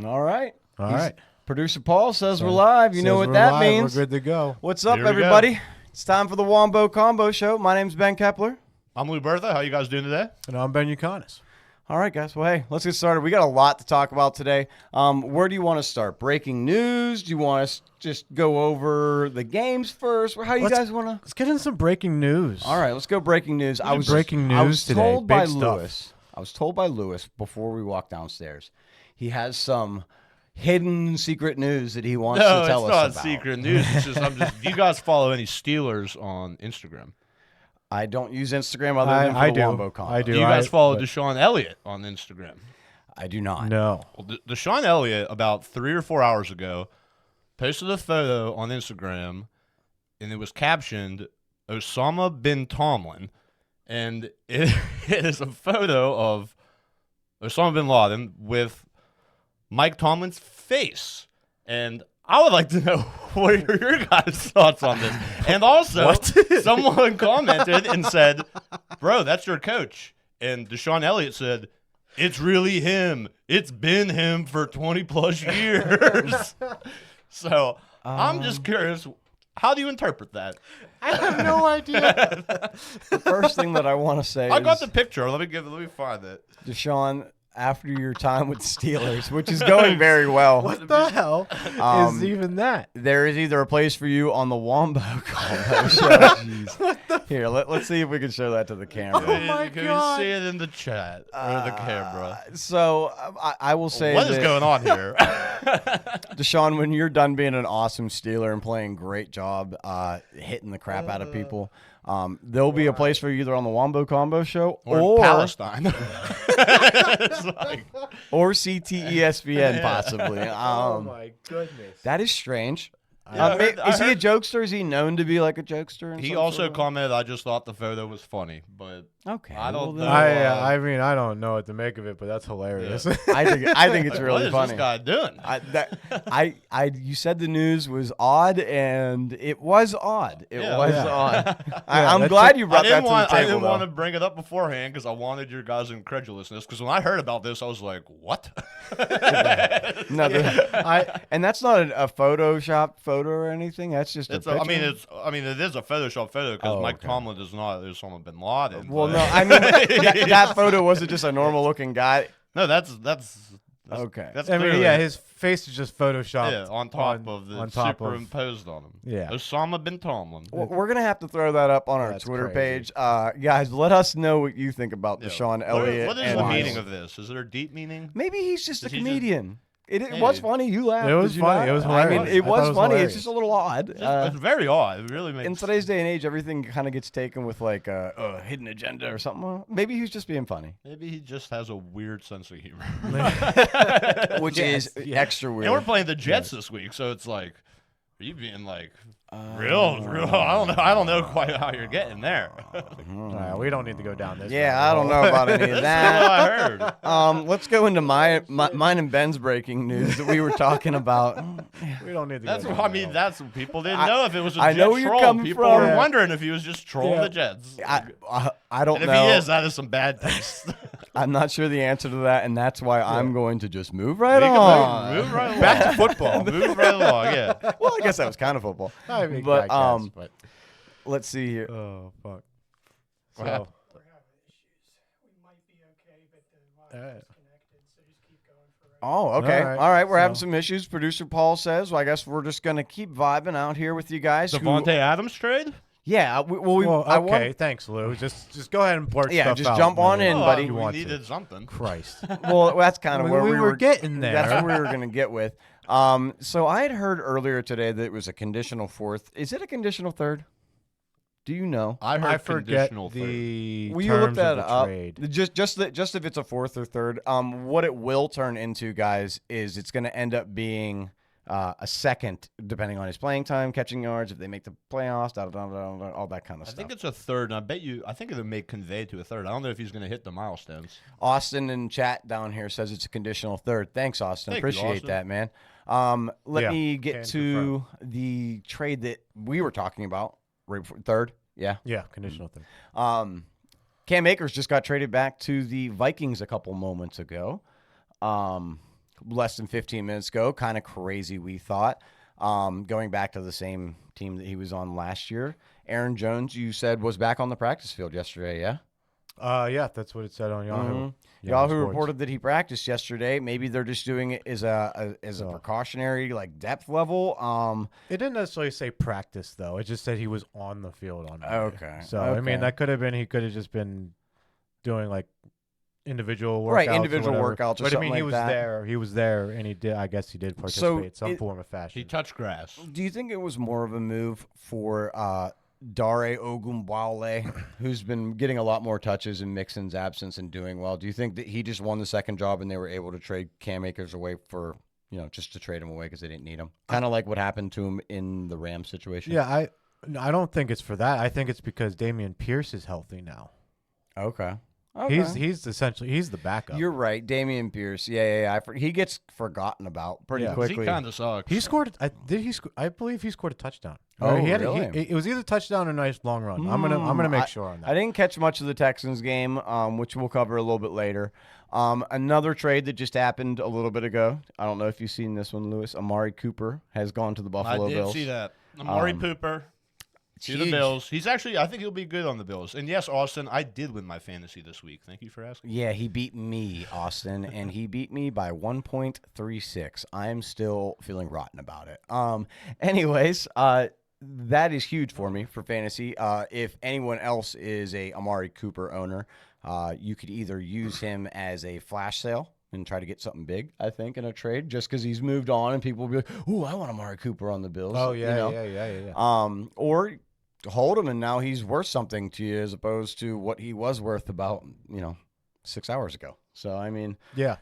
All right. All right. Producer Paul says we're live. You know what that means. We're good to go. What's up, Here we everybody? go. It's time for the Wombo Combo Show. My name's Ben Kepler. I'm Lou Bertha. How you guys doing today? And I'm Ben Yukonis. All right, guys. Well, hey, let's get started. We got a lot to talk about today. Where do you want to start? Breaking news? Do you want us just go over the games first? How do you guys want to? Let's get in some breaking news. All right, let's go breaking news. I was told by Big stuff. Lewis. I was told by Lewis before we walked downstairs. He has some hidden secret news that he wants to tell us about. No, it's not secret news. It's just, do you guys follow any Steelers on Instagram? I don't use Instagram other than for the Wombo Combo. I do. Do you guys follow Deshaun Elliott on Instagram? I do not. No. Well, Deshaun Elliott, about 3 or 4 hours ago, posted a photo on Instagram, and it was captioned Osama bin Tomlin. And it is a photo of Osama bin Laden with Mike Tomlin's face. And I would like to know what are your guys' thoughts on this. And also, someone commented and said, bro, that's your coach. And Deshaun Elliott said, it's really him. It's been him for 20-plus years. So I'm just curious, how do you interpret that? I have no idea. The first thing that I want to say I is, got the picture. Let me find it. Deshaun, after your time with the Steelers, which is going very well. What the hell is even that? There is either a place for you on the Wombo Combo Show. Here, let's see if we can show that to the camera. Oh my Can God. you see it in the chat or the camera? So I will say What is going on here? Deshaun, when you're done being an awesome Steeler and playing great job hitting the crap out of people, there'll be a place for you either on the Wombo Combo Show Or Palestine. It's like, or CTESPN possibly. Oh my goodness. That is strange. Yeah, Is he a jokester? Is he known to be like a jokester? in he some also sort of way? commented, I just thought the photo was funny, but Okay. I don't know. I mean, I don't know what to make of it, but that's hilarious. I think it's like, really what is funny. this guy doing? You said the news was odd, and it was odd. It Yeah. was Yeah. odd. I'm glad you brought that to the I table. didn't though. want to bring it up beforehand because I wanted your guys' incredulousness. Because when I heard about this, I was like, "What?" No, and that's not a Photoshop photo or anything. That's just It's a picture. it is a Photoshop photo because Oh, Mike okay. Tomlin is not Osama bin Laden. Well, but- no, I mean that photo wasn't just a normal looking guy. no, that's Okay. That's I mean, clearly- yeah, his face is just photoshopped. yeah, on top of the on top of- superimposed on him. Yeah. Osama bin Tomlin. Well, we're gonna have to throw that up on our That's Twitter crazy. page, guys. Let us know what you think about Yeah. Deshaun Elliott. What is and the Miles. meaning of this? Is there a deep meaning? Maybe he's just a Is he just- comedian. It Maybe. was funny. You laughed. It was did you funny. not? It was I mean, hilarious. it I thought was it was funny. hilarious. It's just a little odd. It's very odd. It really makes In today's day and age, everything kind of gets taken with like a hidden agenda or something. Well, maybe he's just being funny, Maybe he just has a weird sense of humor. which is extra weird. And we're playing the Jets this week, so it's like, are you being like real? I don't know quite how you're getting there. All right, we don't need to go down this. Yeah, rabbit I don't hole. know about any of That's what that. I heard. Let's go into mine and Ben's breaking news that we were talking about. We don't need to. That's go what down I mean. that That's what people didn't know if it was a I Jets know where you're troll. coming People from. were Yeah. wondering if he was just trolling Yeah. the Jets. I don't And if know. he is, that is some bad taste. I'm not sure the answer to that, and that's why I'm going to just move right We can on. move right along. Back to football. Move right along. Yeah. Well, I guess that was kind of football. I mean, But, I guess, but Let's see here. oh fuck. What So, happened? We're having issues. We might be okay, but the Wi-Fi is connected, so just keep going for right now. Oh, okay. All All right, right, we're having so- some issues. Producer Paul says, well, I guess we're just going to keep vibing out here with you guys. who- Devontae Adams trade? Yeah, well, I okay. want, Thanks, Lou. Just go ahead and blurt Yeah, stuff just out jump on whenever in, Oh, buddy. You we want needed to. something. Christ. well, that's kind of where we we were getting there. That's what we were going to get with. So I had heard earlier today that it was a conditional fourth. Is it a conditional third? Do you know? I heard I forget conditional third. the Will you look terms that of the up? trade. Just if it's a fourth or third. What it will turn into, guys, is it's going to end up being a second, depending on his playing time, catching yards, if they make the playoffs, all that kind of I stuff. think it's a third, and I think it may convey to a third. I don't know if he's going to hit the milestones. Austin in chat down here says it's a conditional third. Thanks, Austin. Thank you, Appreciate Austin. that, man. Let Yeah, me get can to the trade that we were talking about. Right before, third, yeah. Yeah, conditional thing. Cam Akers just got traded back to the Vikings a couple moments ago. less than 15 minutes ago. Kind of crazy, we thought. Going back to the same team that he was on last year. Aaron Jones, you said, was back on the practice field yesterday, yeah? Yeah, that's what it said on Yahoo. Yahoo Sports. reported that he practiced yesterday. Maybe they're just doing it as a precautionary like depth level. It didn't necessarily say practice though. It just said he was on the field on Monday. Okay. So I mean, Okay. that could have been he could have just been doing like individual workouts, Right, individual or whatever. workouts or But I something mean, he like was that. there. He was there, and he did. I guess he did participate in some form of fashion. He touched grass. Do you think it was more of a move for Dare Ogunbowale, who's been getting a lot more touches in Mixon's absence and doing well? Do you think that he just won the second job and they were able to trade Cam Akers away for, just to trade him away because they didn't need him? Kind of like what happened to him in the Rams situation. Yeah, I don't think it's for that. I think it's because Damian Pierce is healthy now. Okay. He's essentially he's the backup. You're right, Damian Pierce. Yeah. He gets forgotten about pretty Yeah. 'Cause quickly. He kind of sucks. He scored. I believe he scored a touchdown. Oh, He had really? it was either touchdown or a nice long run. I'm gonna make sure on that. I didn't catch much of the Texans game, which we'll cover a little bit later. Another trade that just happened a little bit ago. I don't know if you've seen this one, Lewis. Amari Cooper has gone to the Buffalo I did Bills. see that. Amari Pooper to the huge. Bills. He's actually, I think he'll be good on the Bills. And yes, Austin, I did win my fantasy this week. Thank you for asking. Yeah, he beat me, Austin, and he beat me by 1.36. I'm still feeling rotten about it. Anyways, that is huge for me for fantasy. If anyone else is a Amari Cooper owner, you could either use him as a flash sale and try to get something big, I think, in a trade, just because he's moved on and people will be like, "Ooh, I want Amari Cooper on the Bills." Oh you yeah, know? yeah. Or hold him and now he's worth something to you as opposed to what he was worth about 6 hours ago. So I mean, Yeah.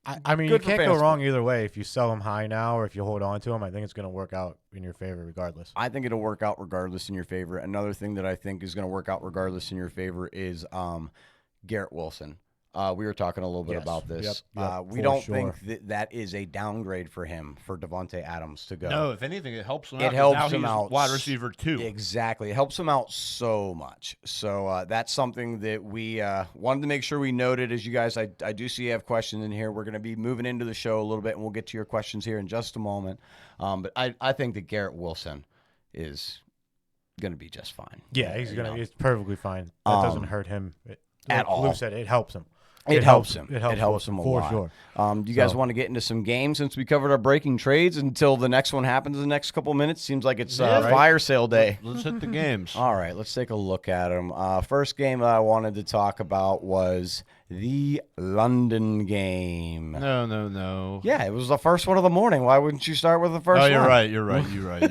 I mean, you Good for can't go fantasy. wrong either way. If you sell him high now or if you hold on to him, I think it's going to work out in your favor regardless. I think it'll work out regardless in your favor. Another thing that I think is going to work out regardless in your favor is Garrett Wilson. We were talking a little bit Yes. about this. Yep, we for don't sure. think that is a downgrade for him for Devontae Adams to go. No, if anything, it helps him out. It 'cause helps now him he's out. Wide receiver 2. Exactly. It helps him out so much. So that's something that we wanted to make sure we noted. As you guys, I do see you have questions in here. We're going to be moving into the show a little bit, and we'll get to your questions here in just a moment. But I think that Garrett Wilson is going to be just fine. Yeah, he's You know? he's perfectly fine. That doesn't hurt him at like all. Lou said, it helps him. It helps him. It It helps him a for lot. sure. Do you guys So- want to get into some games since we covered our breaking trades until the next one happens in the next couple minutes? Seems like it's Yeah, right. fire sale day. Let's hit the games. All right, let's take a look at them. First game that I wanted to talk about was the London game. No. Yeah, it was the first one of the morning. Why wouldn't you start with the first Oh, one? you're right. You're right. You're right.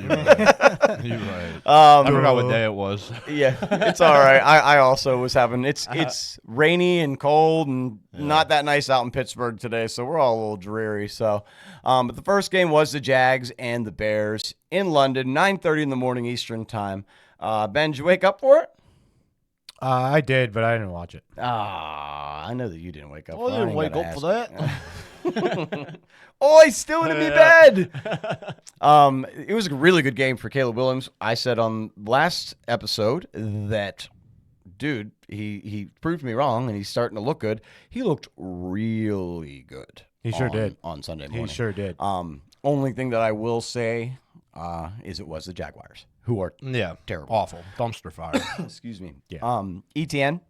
I forgot what day it was. Yeah, it's all right. I also was having it's rainy and cold and not that nice out in Pittsburgh today, so we're all a little dreary. So, but the first game was the Jags and the Bears in London, 9:30 in the morning Eastern time. Ben, did you wake up for it? I did, but I didn't watch it. I know that you didn't wake up. Well, for it. I I didn't ain't wake gotta up for ask. Oh, he's still in me bed. It was a really good game for Caleb Williams. I said on last episode that, dude, he proved me wrong, and he's starting to look good. He looked really good. He sure did. On Sunday morning. He sure did. Only thing that I will say is it was the Jaguars, who are Yeah. terrible. Awful. Dumpster fire. Excuse me. Yeah. ETN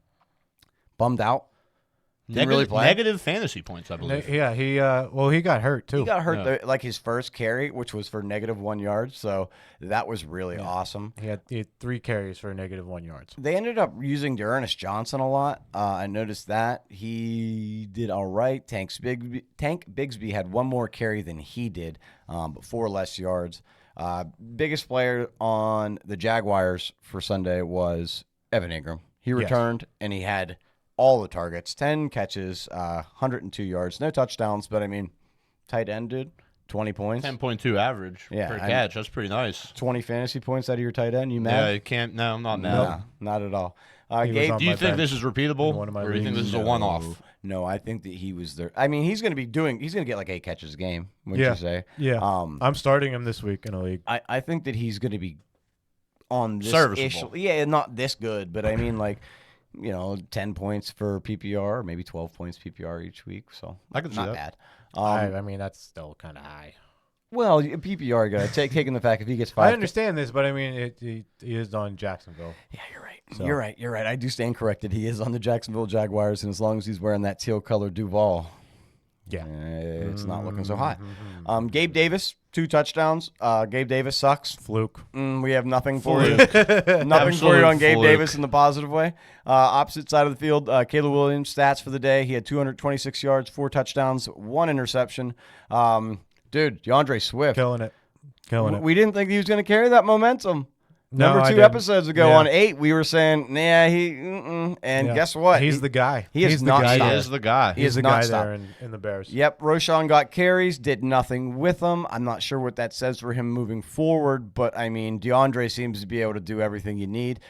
bummed out. Didn't really play. Negative fantasy points, I believe. Yeah, he got hurt too. He got hurt Yeah. like his first carry, which was for -1 yard. So that was really awesome. He had 3 carries for -1 yards. They ended up using Dearness Johnson a lot. I noticed that. He did all right. Tank Bigsby had 1 more carry than he did, but 4 less yards. Biggest player on the Jaguars for Sunday was Evan Ingram. He returned, and he had all the targets, 10 catches, 102 yards, no touchdowns, but I mean, tight end, dude, 20 points. 10.2 average Yeah, per catch. That's pretty nice. 20 fantasy points out of your tight end. You Yeah, mad? you can't. No, I'm not mad. No, not at all. He was Gabe, on Do you my think bench this is repeatable, in one of my or do you think leagues. this is a one-off? no, I think that he was there. I mean, he's going to get like 8 catches a game, wouldn't you say? Yeah. I'm starting him this week in a league. I think that he's going to be on this Serviceable. issue. Yeah, not this good, but I mean, like, 10 points for PPR, maybe 12 points PPR each week. So I can see not that. bad. I mean, that's still kind of high. Well, PPR, you got to taking the fact if he gets 5. I understand this, but I mean, he is on Jacksonville. Yeah, you're right. So- You're right. I do stand corrected. He is on the Jacksonville Jaguars, and as long as he's wearing that teal colored Duval, Yeah. it's not looking so hot. Mm-hmm. Gabe Davis, 2 touchdowns. Gabe Davis sucks. Fluke. We have nothing for you. Fluke. Nothing for Absolute you on Gabe fluke. Davis in the positive way. Opposite side of the field, Caleb Williams, stats for the day. He had 226 yards, 4 touchdowns, 1 interception. Dude, DeAndre Swift. Killing it. Killing it. We didn't think he was going to carry that momentum. No, Remember I 2 didn't. episodes ago Yeah. on 8, we were saying, nah, and Yeah. guess what? He's the guy. he is He's the not guy He stopped. there. is the guy. He He's is the not guy stopped. there in the Bears. Yep, Roshan got carries, did nothing with them. I'm not sure what that says for him moving forward, but I mean, DeAndre seems to be able to do everything you need.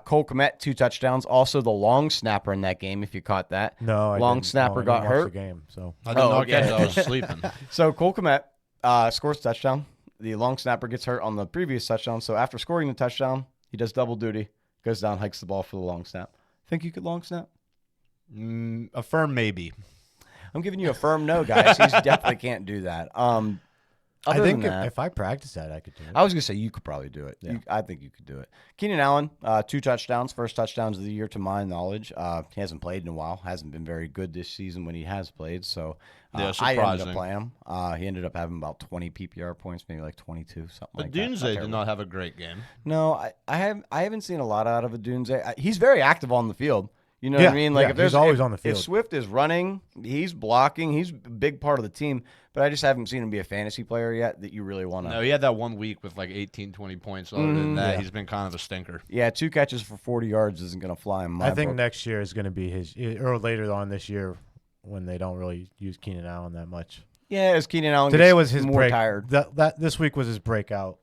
Cole Kmet, 2 touchdowns. Also, the long snapper in that game, if you caught that. No, I Long didn't. snapper No, I got didn't watch hurt. The game, so I did Oh, not catch okay. it. I was sleeping. So Cole Kmet scores a touchdown. The long snapper gets hurt on the previous touchdown. So after scoring the touchdown, he does double duty, goes down, hikes the ball for the long snap. Think you could long snap? A firm maybe. I'm giving you a firm no, guys. He definitely can't do that. I Other think than that, if I practice that, I could do it. I was going to say you could probably do it. Yeah. I think you could do it. Keenan Allen, 2 touchdowns, first touchdowns of the year to my knowledge. He hasn't played in a while, hasn't been very good this season when he has played. So Yeah, I ended up surprising. playing him. He ended up having about 20 PPR points, maybe like 22, something But like that. Dunze did not have a great game. No, I haven't seen a lot out of a Dunze. He's very active on the field. You know what I Yeah, mean? Like yeah, if there's he's always if- on the If field. Swift is running, he's blocking. He's a big part of the team. But I just haven't seen him be a fantasy player yet that you really want to. No, he had that 1 week with like 18, 20 points. Other than that, Yeah. he's been kind of a stinker. Yeah, 2 catches for 40 yards isn't going to fly in my I think book. next year is going to be his, or later on this year, when they don't really use Keenan Allen that much. Yeah, as Keenan Allen Today gets was his more break. tired. That this week was his breakout.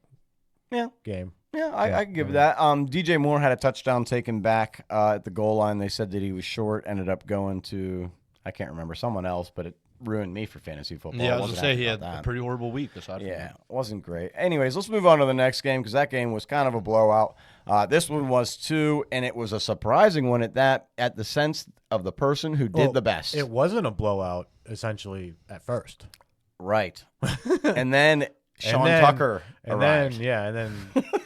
Yeah. Game. Yeah, Yeah, I can give it yeah. that. DJ Moore had a touchdown taken back at the goal line. They said that he was short, ended up going to, I can't remember, someone else, but it ruined me for fantasy football. Yeah, I was wasn't gonna say happy he had about a that. pretty horrible week. Aside from Yeah, that. wasn't great. Anyways, let's move on to the next game because that game was kind of a blowout. This one was too, and it was a surprising one at that, at the sense of the person who did Well, the best. It wasn't a blowout, essentially, at first. Right. And then Sean then- Tucker And arrived. then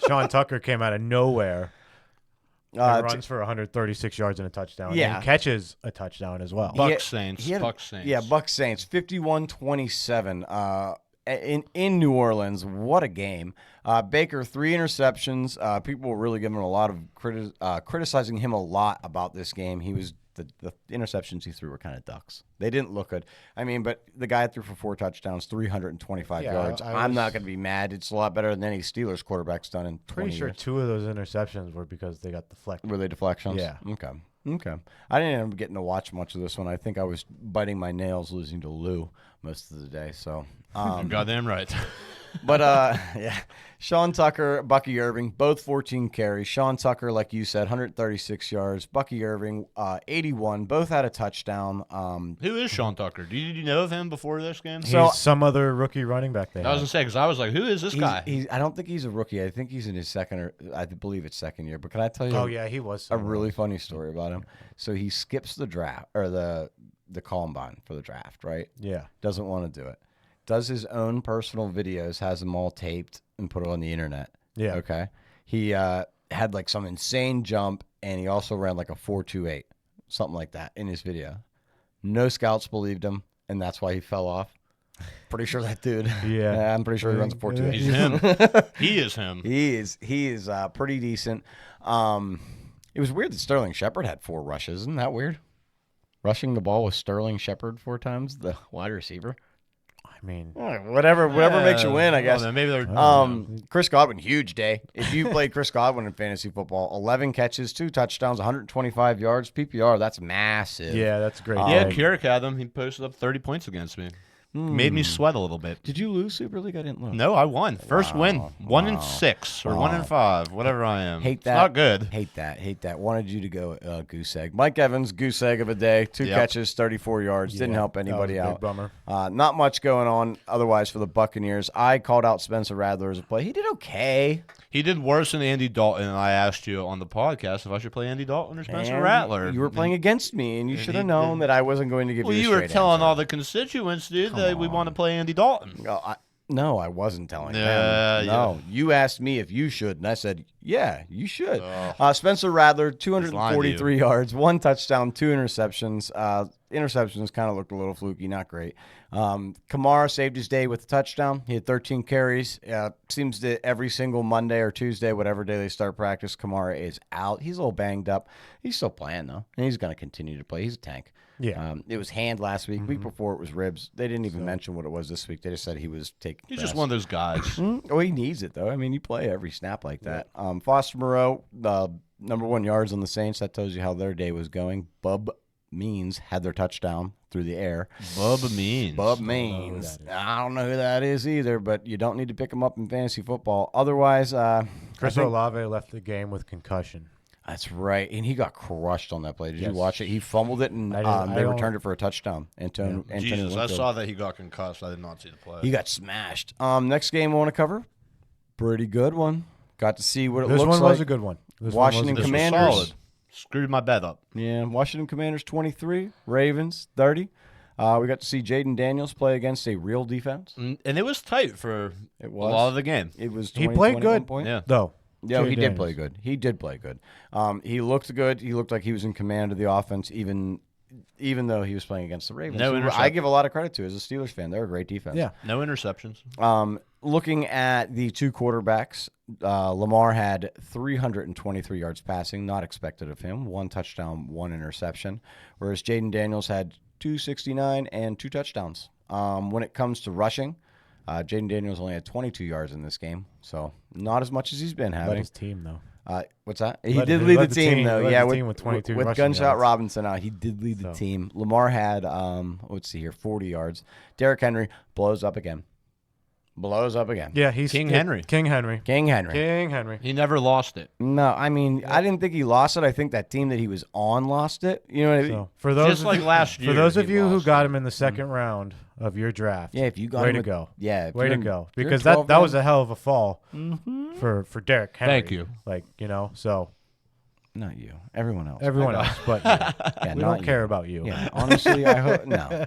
Sean Tucker came out of nowhere and Uh, runs for 136 yards and a touchdown. Yeah. And catches a touchdown as well. Buck had- Saints. he had- Buck Saints. Yeah, Buck Saints, 51-27 in New Orleans. What a game. Baker, 3 interceptions. People were really giving him a lot of criticizing him a lot about this game. He was the interceptions he threw were kind of ducks. They didn't look good. I mean, but the guy threw for 4 touchdowns, 325 Yeah, yards. I I'm was- not going to be mad. It's a lot better than any Steelers quarterback's done in 20 Pretty sure years. 2 of those interceptions were because they got deflected. Were they deflections? Yeah. Okay. I didn't end up getting to watch much of this one. I think I was biting my nails losing to Lou most of the day. So, Goddamn right. but yeah, Sean Tucker, Bucky Irving, both 14 carries. Sean Tucker, like you said, 136 yards. Bucky Irving, 81. Both had a touchdown. Who is Sean Tucker? Did you know of him before this game? He's So- some other rookie running back they I was had. gonna say because I was like, who is this guy? I don't think he's a rookie. I think he's in his second, or I believe it's second year. But can I tell you? Oh, yeah, he was. A somewhere really else. funny story about him. So he skips the draft or the combine for the draft, right? Yeah. Doesn't want to do it. Does his own personal videos, has them all taped and put it on the internet. Yeah. Okay. He had like some insane jump, and he also ran like a 4.28, something like that in his video. No scouts believed him, and that's why he fell off. Pretty sure that dude. Yeah. I'm pretty sure he runs a 4.28. He's him. He is him. He is pretty decent. It was weird that Sterling Shepard had 4 rushes. Isn't that weird? Rushing the ball with Sterling Shepard 4 times, the wide receiver. I mean, Whatever makes you win, I guess. Well, then maybe they're. Chris Godwin, huge day. If you played Chris Godwin in fantasy football, 11 catches, 2 touchdowns, 125 yards, PPR, that's massive. yeah, that's great. Yeah, day. Keurig had them. He posted up 30 points against me. Made me sweat a little bit. Did you lose Super League? I didn't look. No, I won. First win. Wow. 1-6 or 1-5, whatever I am. Hate It's that. not good. Hate that. Wanted you to go goose egg. Mike Evans, goose egg of a day. 2 Yep. catches, 34 yards. Didn't Yeah, help that was anybody a big out. bummer. Not much going on otherwise for the Buccaneers. I called out Spencer Rattler as a play. He did okay. He did worse than Andy Dalton, and I asked you on the podcast if I should play Andy Dalton or Spencer And Rattler. You were playing against me, and you and should he have known did- that I wasn't going to give Well, you a you were straight telling answer. all the constituents, dude, that we want to play Andy Dalton. No, I wasn't telling them. Yeah. No, you asked me if you should, and I said, yeah, you should. Oh. Spencer Rattler, He's lying to 243 yards, 1 touchdown, 2 interceptions. Interceptions kind of looked a little fluky, not great. Kamara saved his day with a touchdown. He had 13 carries. Seems that every single Monday or Tuesday, whatever day they start practice, Kamara is out. He's a little banged up. He's still playing, though, and he's going to continue to play. He's a tank. Yeah. It was hand last week. Week before it was ribs. They didn't even mention what it was this week. They just said he was taking He's rest. just one of those guys. Oh, he needs it, though. I mean, you play every snap like that. Foster Moreau, number 1 yards on the Saints. That tells you how their day was going. Bub Means had their touchdown through the air. Bubba Means. Bub who Means. that is. I don't know who that is either, but you don't need to pick him up in fantasy football. Otherwise, Chris Olave left the game with concussion. that's right. And he got crushed on that play. Did you Yes. watch it? He fumbled it, and I didn't- I they don't- returned it for a touchdown. Antonio Jesus, I Winfield. saw that he got concussed. I did not see the play. He got smashed. Next game I want to cover. Pretty good one. Got to see what it This looks one like. was a good one. This one was a Washington good This one. was Commanders. solid. Screwed my bet up. Yeah, Washington Commanders 23, Ravens 30. We got to see Jaden Daniels play against a real defense. And it was tight for It a was. lot of the game. It was. He 20, played 20 at one good, point. Yeah. though. Yeah, Jay he did Daniels. play good. He did play good. He looked good. He looked like he was in command of the offense, even though he was playing against the Ravens. No who I intercept- give a lot of credit to as a Steelers fan. They're a great defense. Yeah. No interceptions. Looking at the 2 quarterbacks, Lamar had 323 yards passing, not expected of him. 1 touchdown, 1 interception. Whereas Jaden Daniels had 269 and 2 touchdowns. When it comes to rushing, Jaden Daniels only had 22 yards in this game, so not as much as he's been Led having. his team, though. What's that? He Led- did he lead led the the team, team- though. led Yeah, the team with 22 with rushing Gunshot yards. Robinson out, he did lead the team. Lamar had, let's see here, 40 yards. Derrick Henry blows up again. Yeah, he's King Henry. King Henry. King Henry. King Henry. He never lost it. No, I mean, I didn't think he lost it. I think that team that he was on lost it. You know what I mean? So for those Just of like you, last year. for those of he you who lost got it. him in the second round of your draft, Yeah, if you got way him to with- go. Yeah, if Way you're to in- go. if you're in Because that 12 was man- a hell of a fall for Derrick Henry. Thank you. Like, so not you, everyone else. everyone else, but you. Yeah, we not don't you. care about you. Yeah, honestly, I hope no.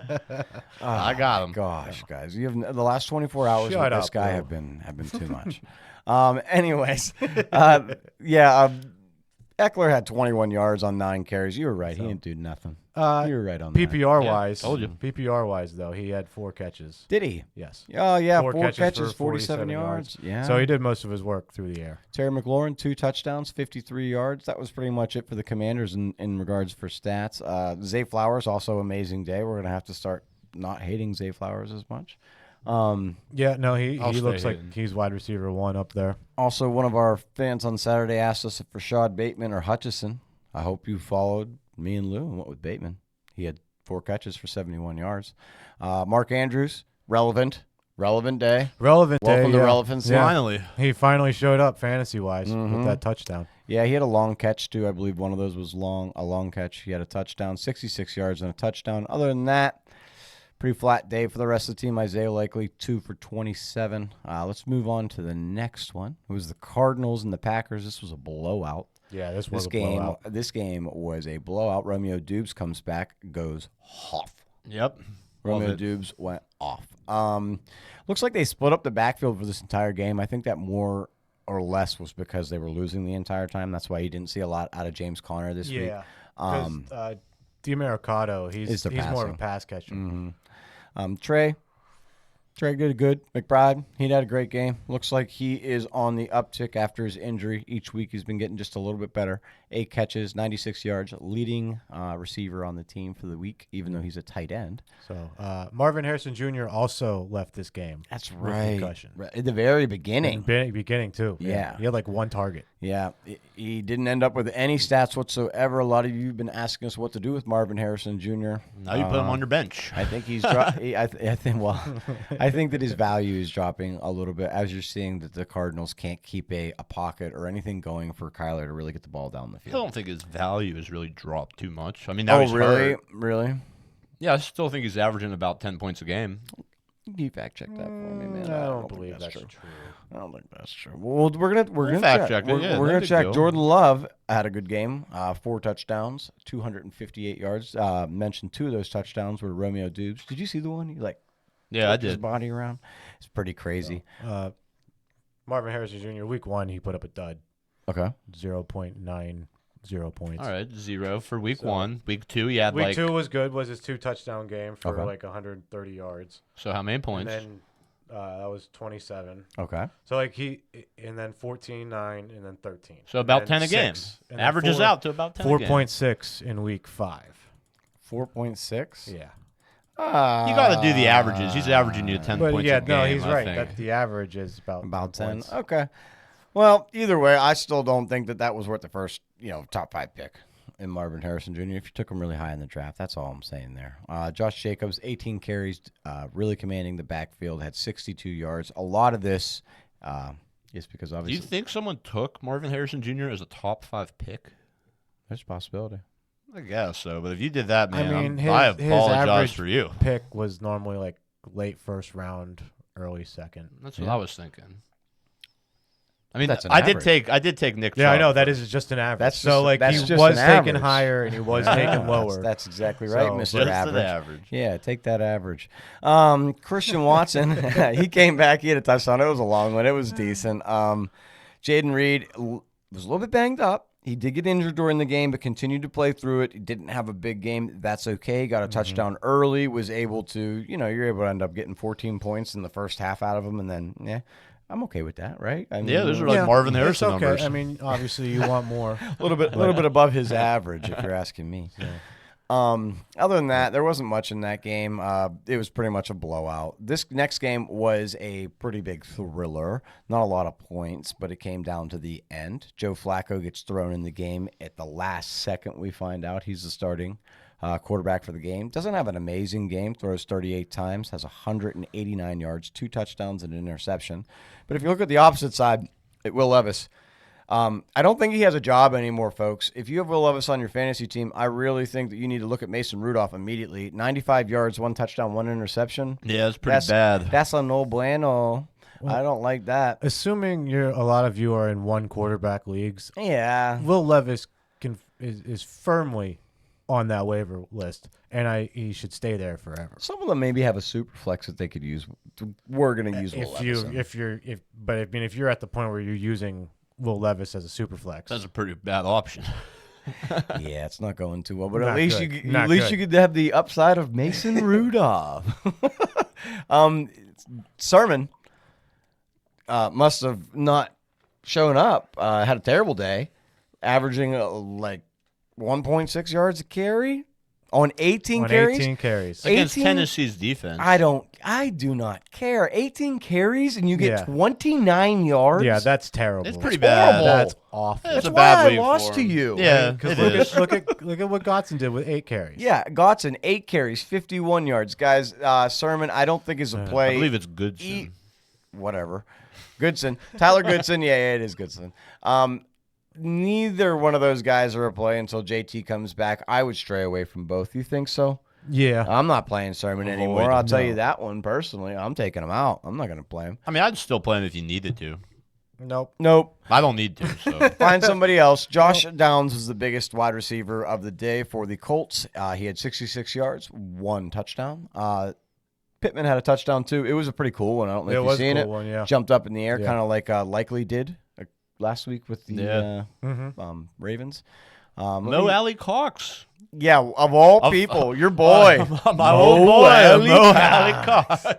I got him. Gosh, guys, you have the last 24 hours Shut with this up, guy bro. have been too much. Anyways, Eckler had 21 yards on 9 carries. You were right. He didn't do nothing. You were right on that. PPR wise, told you. PPR wise though, he had 4 catches. Did he? Yes. Oh yeah, 4 4 catches, for 47 yards. Yeah. So he did most of his work through the air. Terry McLaurin, 2 touchdowns, 53 yards. That was pretty much it for the Commanders in regards for stats. Zay Flowers, also amazing day. We're going to have to start not hating Zay Flowers as much. Yeah, no, he I'll looks stay like hidden. he's wide receiver 1 up there. Also, one of our fans on Saturday asked us if Rashad Bateman or Hutchison. I hope you followed me and Lou and went with Bateman. He had 4 catches for 71 yards. Mark Andrews, relevant day. Relevant day. Welcome to yeah. relevancy. Yeah. Finally. He finally showed up fantasy wise with that touchdown. Yeah, he had a long catch too. I believe one of those was a long catch. He had a touchdown, 66 yards and a touchdown. Other than that, pretty flat day for the rest of the team. Isaiah Likely 2 for 27. Let's move on to the next one. It was the Cardinals and the Packers. This was a blowout. Yeah, this was This a game, blowout. this game was a blowout. Romeo Dubes comes back, goes off. Yep. Romeo Love it. Dubes went off. Looks like they split up the backfield for this entire game. I think that more or less was because they were losing the entire time. That's why you didn't see a lot out of James Conner this week. Yeah. DiMericato, Is he's the more of a passing. pass catcher. Trey did good. McBride, he had a great game. Looks like he is on the uptick after his injury. Each week he's been getting just a little bit better. 8 catches, 96 yards, leading receiver on the team for the week, even though he's a tight end. So Marvin Harrison Jr. also left this game. That's with right. concussion. At the very beginning. Beginning too. Yeah. He had like 1 target. Yeah, he didn't end up with any stats whatsoever. A lot of you have been asking us what to do with Marvin Harrison Jr. Now you put him on your bench. I think he's. I think. Well, I think that his value is dropping a little bit as you're seeing that the Cardinals can't keep a pocket or anything going for Kyler to really get the ball down the I field. don't think his value has really dropped too much. I mean, now he's really? hurt. Really? Yeah, I still think he's averaging about 10 points a game. Can you fact check that for me, man? I don't think believe that's true. I don't think that's true. Well, we're gonna fact check. check it, yeah, We're no gonna big check. deal. Jordan Love had a good game. 4 touchdowns, 258 yards. Mentioned 2 of those touchdowns were Romeo Dubes. Did you see the one? He Yeah, I flipped his did. body around. It's pretty crazy. Marvin Harrison Jr. Week 1 he put up a dud. Okay. 0.90 points. All right, 0 for week So- 1. Week 2, he had Week 2 was good. Was his 2 touchdown game for Okay. like 130 yards. So how many points? And then that was 27. Okay. So like and then 14, 9, and then 13. So about 10 a game. And then Averages out to about 10 a game. 4.6 in week 5. 4.6. Yeah. You got to do the averages. He's averaging you 10 But points yeah, a game, no, he's I right. think. That the average is about 10. points. Okay. Well, either way, I still don't think that was worth the first, top 5 pick in Marvin Harrison Jr. If you took him really high in the draft, that's all I'm saying there. Josh Jacobs, 18 carries, really commanding the backfield, had 62 yards. A lot of this is because Do you obviously think someone took Marvin Harrison Jr. as a top 5 pick? there's a possibility. I guess so, but if you did that, man, I mean, I his apologize average for you. pick was normally like late first round, early second. That's what Yeah. I was thinking. I mean, That's an I average. did take Nick. Yeah, I Chubb know that first. is just an average. That's so just- like that's he just was an taken average. higher and he was taken lower. That's exactly right, So, Mr. just Average. the average. Yeah, take that average. Christian Watson, he came back. He had a touchdown. It was a long one. It was decent. Jaden Reed was a little bit banged up. He did get injured during the game, but continued to play through it. He didn't have a big game. That's okay. Got a touchdown early. Was able to, you're able to end up getting 14 points in the first half out of him, and then, yeah. I'm okay with that, right? I mean, Yeah, those are like Marvin it's Harrison okay. numbers. I mean, obviously you want more. a little bit above his average, if you're asking me. Other than that, there wasn't much in that game. It was pretty much a blowout. This next game was a pretty big thriller. Not a lot of points, but it came down to the end. Joe Flacco gets thrown in the game at the last second. We find out he's the starting quarterback for the game. Doesn't have an amazing game. Throws 38 times. Has 189 yards, 2 touchdowns, and an interception. But if you look at the opposite side, at Will Levis, I don't think he has a job anymore, folks. If you have Will Levis on your fantasy team, I really think that you need to look at Mason Rudolph immediately. 95 yards, 1 touchdown, 1 interception. Yeah, it's pretty bad. That's a no bueno. I don't like that. Assuming a lot of you are in one quarterback leagues, Yeah. Will Levis is firmly on that waiver list, and he should stay there forever. Some of them maybe have a super flex that they could use. We're going to use Will Levis. If you're at the point where you're using Will Levis as a super flex, That's a pretty bad option. Yeah, it's not going too well, but Not at least good. you Not at least good. you could have the upside of Mason Rudolph. Sermon must have not shown up. Had a terrible day, averaging like 1.6 yards a carry on 18 on carries. 18 carries. Against 18? Tennessee's defense. I do not care. 18 carries and you get Yeah. 29 yards. Yeah, that's terrible. It's pretty It's bad. horrible. That's awful. It's That's a why bad I week lost for to him. you. Yeah, Because it is. look at what Godson did with 8 carries. Yeah, Godson, 8 carries, 51 yards. Guys, Sermon, I don't think is a play. I believe it's Goodson. Whatever. Goodson. Tyler Goodson. Yeah, it is Goodson. Neither one of those guys are a play until JT comes back. I would stray away from both. You think so? Yeah. I'm not playing Sermon Avoid anymore. him. I'll tell you No. that one personally. I'm taking him out. I'm not going to play him. I mean, I'd still play him if you needed to. Nope. Nope. I don't need to, so. Find somebody else. Josh Downs was the biggest wide receiver of the day for the Colts. He had 66 yards, 1 touchdown. Pittman had a touchdown too. It was a pretty cool one. I don't know It if was you've a seen cool it. one, yeah. Jumped up in the air, Yeah. kind of like Likely did last week with the Yeah. Ravens. Mo Alley Cox. Yeah, of all people, your boy. My old boy, Alley Mo Cox. Alley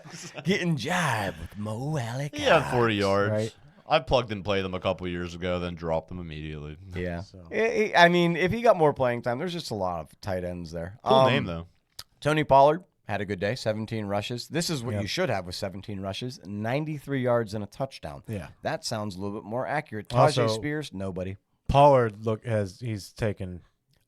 Cox. Getting jive with Mo Alley. He had 40 Cox. yards. Right. I plugged and played them a couple years ago, then dropped them immediately. Yeah. So. I mean, if he got more playing time, there's just a lot of tight ends there. Cool name though. Tony Pollard had a good day, 17 rushes. This is what Yep. you should have with 17 rushes, 93 yards and a touchdown. Yeah. That sounds a little bit more accurate. Also- Tajay Spears, nobody. Pollard he's taken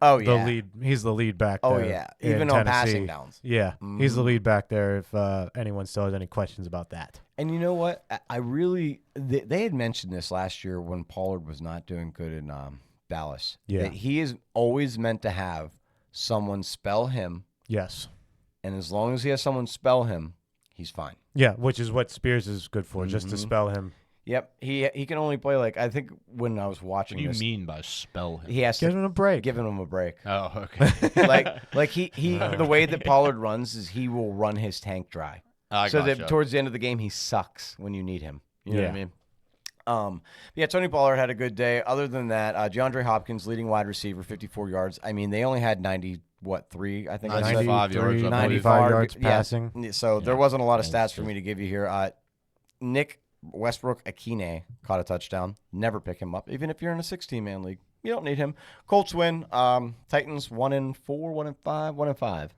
Oh, the yeah. lead. He's the lead back Oh, there. yeah. in Even on Tennessee. passing downs. Yeah, he's the Mhm. lead back there. If anyone still has any questions about that, And you know what? I really they had mentioned this last year when Pollard was not doing good in Dallas. Yeah. That he is always meant to have someone spell him, yes, and as long as he has someone spell him, he's fine. yeah, which is what Spears is good for, just to Mhm. spell him. Yep. He can only play I think when I was What watching do you this, mean by spell him? he has Give to him a break. give him a break. Oh, okay. like he the way that Pollard runs is he will run his tank dry. I So gotcha. that towards the end of the game he sucks when you need him. You know what I Yeah. mean? Yeah, Tony Pollard had a good day. Other than that, DeAndre Hopkins, leading wide receiver, 54 yards. I mean, they only had 3, I think. I said. 95 yards, I believe. 95 yards yeah. passing. So there wasn't a lot of That's stats for me to give you here. Nick Westbrook Akine caught a touchdown. Never pick him up, even if you're in a 16-man league. You don't need him. Colts win. Titans 1-4, 1-5, 1-5.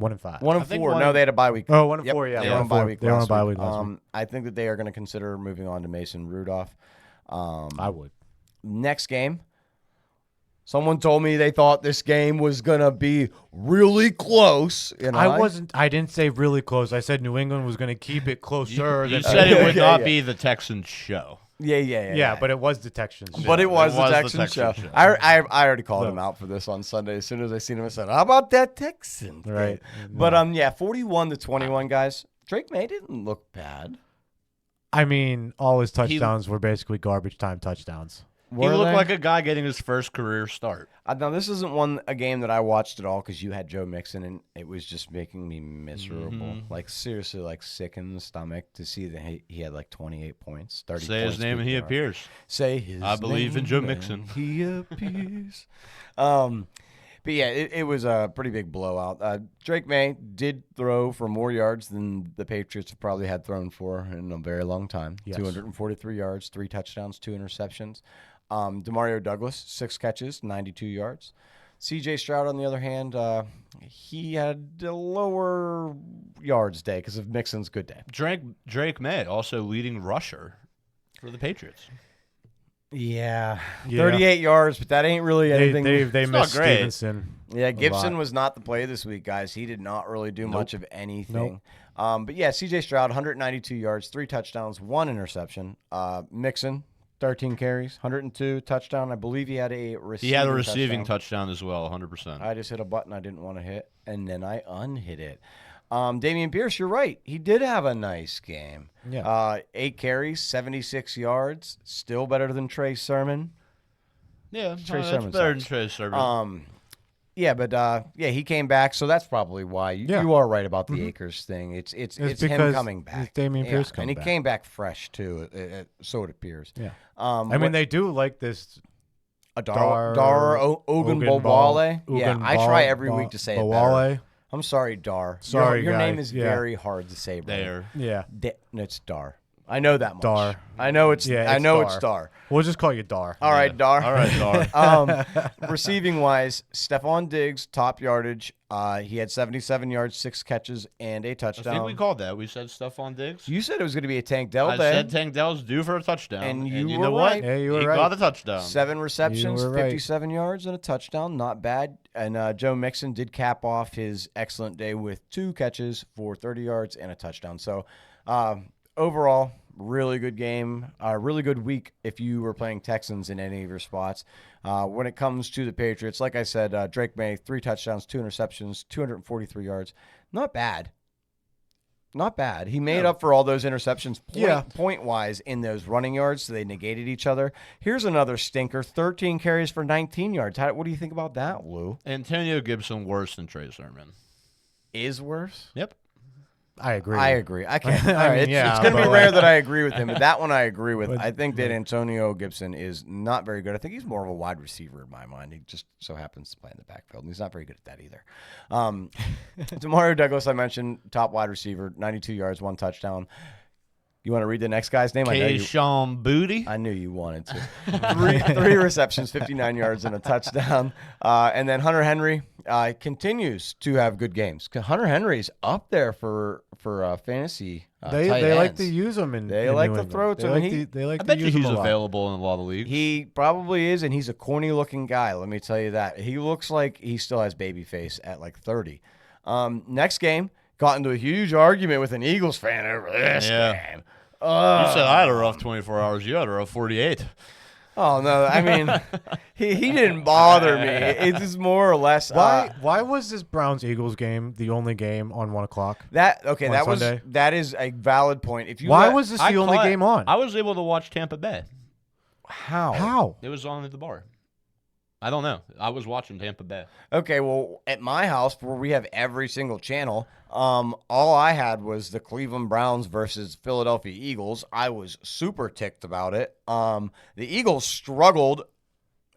1-5. 1-4. No, they had a bye week. Oh, 1-4. Yep, Yeah, they were on 1-4. bye week. They were on last bye week last week. I think that they are going to consider moving on to Mason Rudolph. I would. Next game. Someone told me they thought this game was going to be really close. And I didn't say really close. I said New England was going to keep it closer. You than said it would Yeah, not yeah. be the Texans show. Yeah, but it was the Texans. But it was the the Texans show. Texans show. I already called Look. him out for this on Sunday. As soon as I seen him, I said, "How about that Texans?" Right. But 41-21, guys. Drake May didn't look bad. I mean, all his touchdowns were basically garbage time touchdowns. He looked like a guy getting his first career start. Now this isn't a game that I watched at all because you had Joe Mixon and it was just making me miserable. Mhm. Like seriously, like sick in the stomach to see that he had like 28 points, 30 Say his points name and he PPR. appears. Say his I believe in name Joe and Mixon. He appears. But yeah, it was a pretty big blowout. Drake May did throw for more yards than the Patriots have probably had thrown for in a very long time. Yes. 243 yards, 3 touchdowns, 2 interceptions. Demario Douglas, 6 catches, 92 yards. C.J. Stroud, on the other hand, he had a lower yards day because of Mixon's good day. Drake May, also leading rusher for the Patriots. Yeah, Yeah. 38 yards, but that ain't really anything. They not missed great. Stevenson. Yeah, a Gibson lot. was not the play this week, guys. He did not really do Nope. much of anything. But yeah, C.J. Stroud, 192 yards, 3 touchdowns, 1 interception. Mixon, 13 carries, 102 touchdown. I believe he had a receiving He had a receiving touchdown. touchdown as well, 100%. I just hit a button I didn't want to hit, and then I unhit it. Damian Pierce, you're right. He did have a nice game. Yeah. 8 carries, 76 yards. Still better than Trey Sermon. Yeah, Trey that's Sermon better than sucks. Trey Sermon. Yeah, but he came back, so that's probably why you are right about the Akers thing. It's him because coming it's back. Damian Pierce and coming he back. came back fresh too. So it appears. Yeah. I I mean, they do like this. Dar Ogunbowale. Yeah, I try every week to say it better. Bowale. I'm sorry, Dar. Sorry, your guy. name is Yeah. very hard to say. Brother. There. Yeah. No, it's Dar. I know that much. Dar. I know it's. Yeah, I it's know Dar. it's Dar. We'll just call you Dar. All right, Dar. All right, Dar. Receiving wise, Stephon Diggs, top yardage. He had 77 yards, 6 catches, and a I touchdown. think we called that. We said Stephon Diggs. You said it was going to be a Tank Dell I day. said Tank Dell's due for a touchdown. And you you were know right. what? Yeah, you were he right. got a touchdown. 7 receptions, You were right. 57 yards, and a touchdown. Not bad. And Joe Mixon did cap off his excellent day with 2 catches for 30 yards and a touchdown. So overall, really good game. Really good week if you were playing Texans in any of your spots. When it comes to the Patriots, like I said, Drake May, 3 touchdowns, 2 interceptions, 243 yards. Not bad. Not bad. He made up for all those interceptions point-wise in those running yards, so they negated each other. Here's another stinker, 13 carries for 19 yards. What do you think about that, Lou? Antonio Gibson worse than Trey Sermon. Is worse? Yep. I agree. I agree. I can't. I All right, mean, it's going to be but rare like- that I agree with him, but that one I agree with. But- I think that Antonio Gibson is not very good. I think he's more of a wide receiver in my mind. He just so happens to play in the backfield, and he's not very good at that either. Demario Douglas, I mentioned, top wide receiver, 92 yards, 1 touchdown. You want to read the next guy's name? I know you. Kayshawn Booty. I knew you wanted to. Three receptions, 59 yards, and a touchdown. And then Hunter Henry continues to have good games. Hunter Henry's up there for fantasy. They tight like ends. to use him in. They in like New to England. throw to him. They like I to bet you use him he's a lot. available in a lot of leagues. He probably is, and he's a corny-looking guy. Let me tell you that. He looks like he still has baby face at like 30. Next game, got into a huge argument with an Eagles fan over this game. You said I had a rough 24 hours. You had a rough 48. Oh no! I mean, he didn't bother me. It's just more or less. Why was this Browns Eagles game the only game on 1 o'clock? That on Sunday? that is a valid point. If you Why was this the only game on? I was able to watch Tampa Bay. How? It was on at the bar. I don't know. I was watching Tampa Bay. Okay, well, at my house where we have every single channel, all I had was the Cleveland Browns versus Philadelphia Eagles. I was super ticked about it. The Eagles struggled,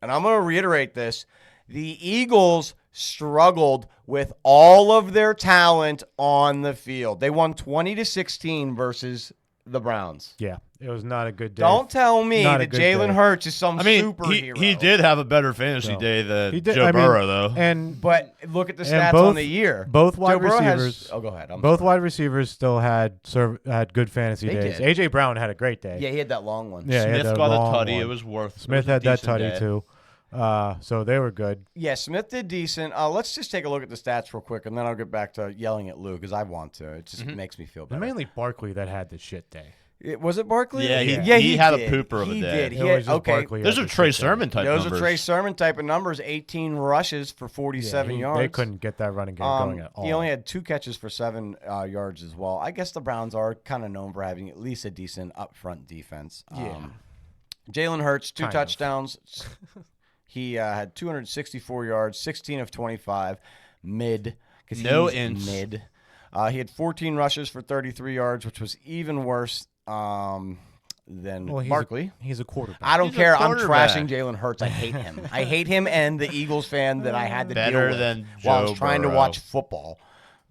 and I'm going to reiterate this. The Eagles struggled with all of their talent on the field. They won 20-16 versus the Browns. Yeah, it was not a good day. Don't tell me Not a that good Jalen day. Hurts is some I mean, superhero. he did have a better fantasy No. day than He did- Joe I mean, Burrow, though. And But look at the And stats both- on the year. both wide Joe Burrow receivers. go ahead. both wide receivers still had good fantasy They days. did. AJ Brown had a great day. Yeah, he had that long one. Yeah, he had Smith that got a long tutty. one. It was worth. Smith had that tutty too. So they were good. Yeah, Smith did decent. Let's just take a look at the stats real quick, and then I'll get back to yelling at Lou because I want to. It just makes me feel But better. mainly Barkley that had the shit day. Was it Barkley? Yeah, he had a did. pooper of a He day. did. It He was had, just okay, Barkley Those had are the Trey shit day. Sermon type those numbers. are Trey Sermon type of numbers. 18 rushes for 47 yards. They couldn't get that running game going at all. He only had 2 catches for 7 yards as well. I guess the Browns are kind of known for having at least a decent up front defense. Jalen Hurts, 2 Kind of. touchdowns. He had 264 yards, 16 of 25, mid. 'Cause No he's ints. mid. He had 14 rushes for 33 yards, which was even worse than Well, Barkley. He's a quarterback. I don't He's a care. I'm quarterback. trashing Jalen Hurts. I hate him. I hate him and the Eagles fan that I had to Better deal with than while I was Joe trying to Burrow. watch football.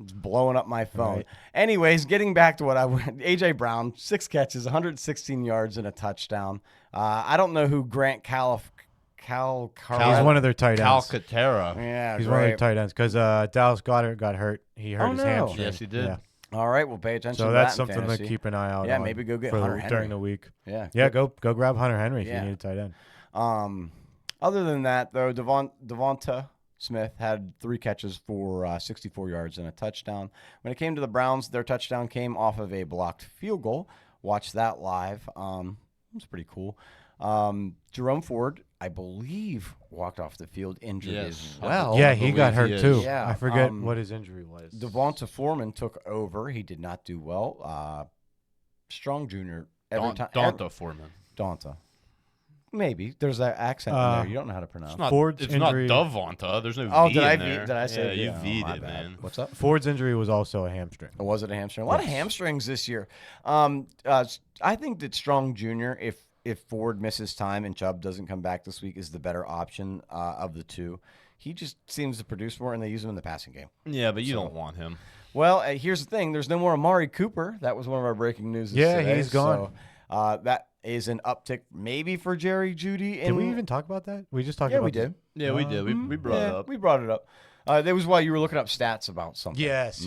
It's blowing up my phone. Right. Anyways, getting back to what I went. AJ Brown, 6 catches, 116 yards, and a touchdown. I don't know who Grant Cal. He's one of their tight ends. Calcaterra. Yeah, He's one of their great. tight ends because Dallas Goedert got hurt. He hurt Oh, his no. hamstring. Yes, he did. Yeah. All right, we'll pay attention So to that's that in something fantasy. to keep an eye out Yeah, on. maybe go get for Hunter Henry. during the week. Yeah, Yeah, go grab Hunter Henry if Yeah. you need a tight end. Other than that, though, Devonta Smith had 3 catches for 64 yards and a touchdown. When it came to the Browns, their touchdown came off of a blocked field goal. Watched that live. It was pretty cool. Jerome Ford, I believe, walked off the field injured Yes, as I well. Yeah, he got believe hurt he too. is. Yeah, I forget what his injury was. Devonta Foreman took over. He did not do well. Strong Jr. Donta Foreman. Donta. Maybe there's that accent in there. You don't know how to pronounce. It's not, Ford's it's injury- not Devonta. There's no Oh, V did in I there. did I say? Yeah, you oh, V'd my it, bad. man. What's up? Ford's injury was also a hamstring. Or was it a hamstring? A lot of hamstrings this year. I think that Strong Jr., if Ford misses time and Chubb doesn't come back this week, is the better option of the two. He just seems to produce more, and they use him in the passing game. Yeah, but you don't want him. Well, here's the thing. There's no more Amari Cooper. That was one of our breaking news Yeah, today. he's gone. So, that is an uptick maybe for Jerry Judy. Did we even talk about that? We just talked Yeah, about we this. did. Yeah, we did. We brought it up. We brought it up. That was while you were looking up stats about something. Yes.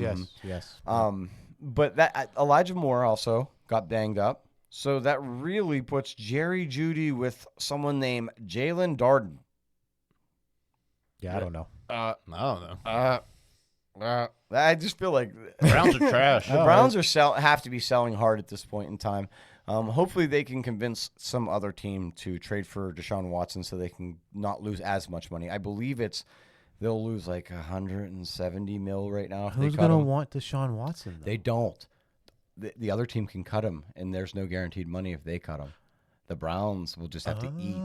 But that Elijah Moore also got banged up. So that really puts Jerry Judy with someone named Jalen Darden. Yeah, I don't know. I don't know. I just feel like Browns are trash. the Browns have to be selling hard at this point in time. Hopefully they can convince some other team to trade for Deshaun Watson so they can not lose as much money. I believe they'll lose like 170 mil right now. If Who's they cut gonna him. want Deshaun Watson? Though? They don't. The other team can cut him, and there's no guaranteed money if they cut him. The Browns will just have to eat.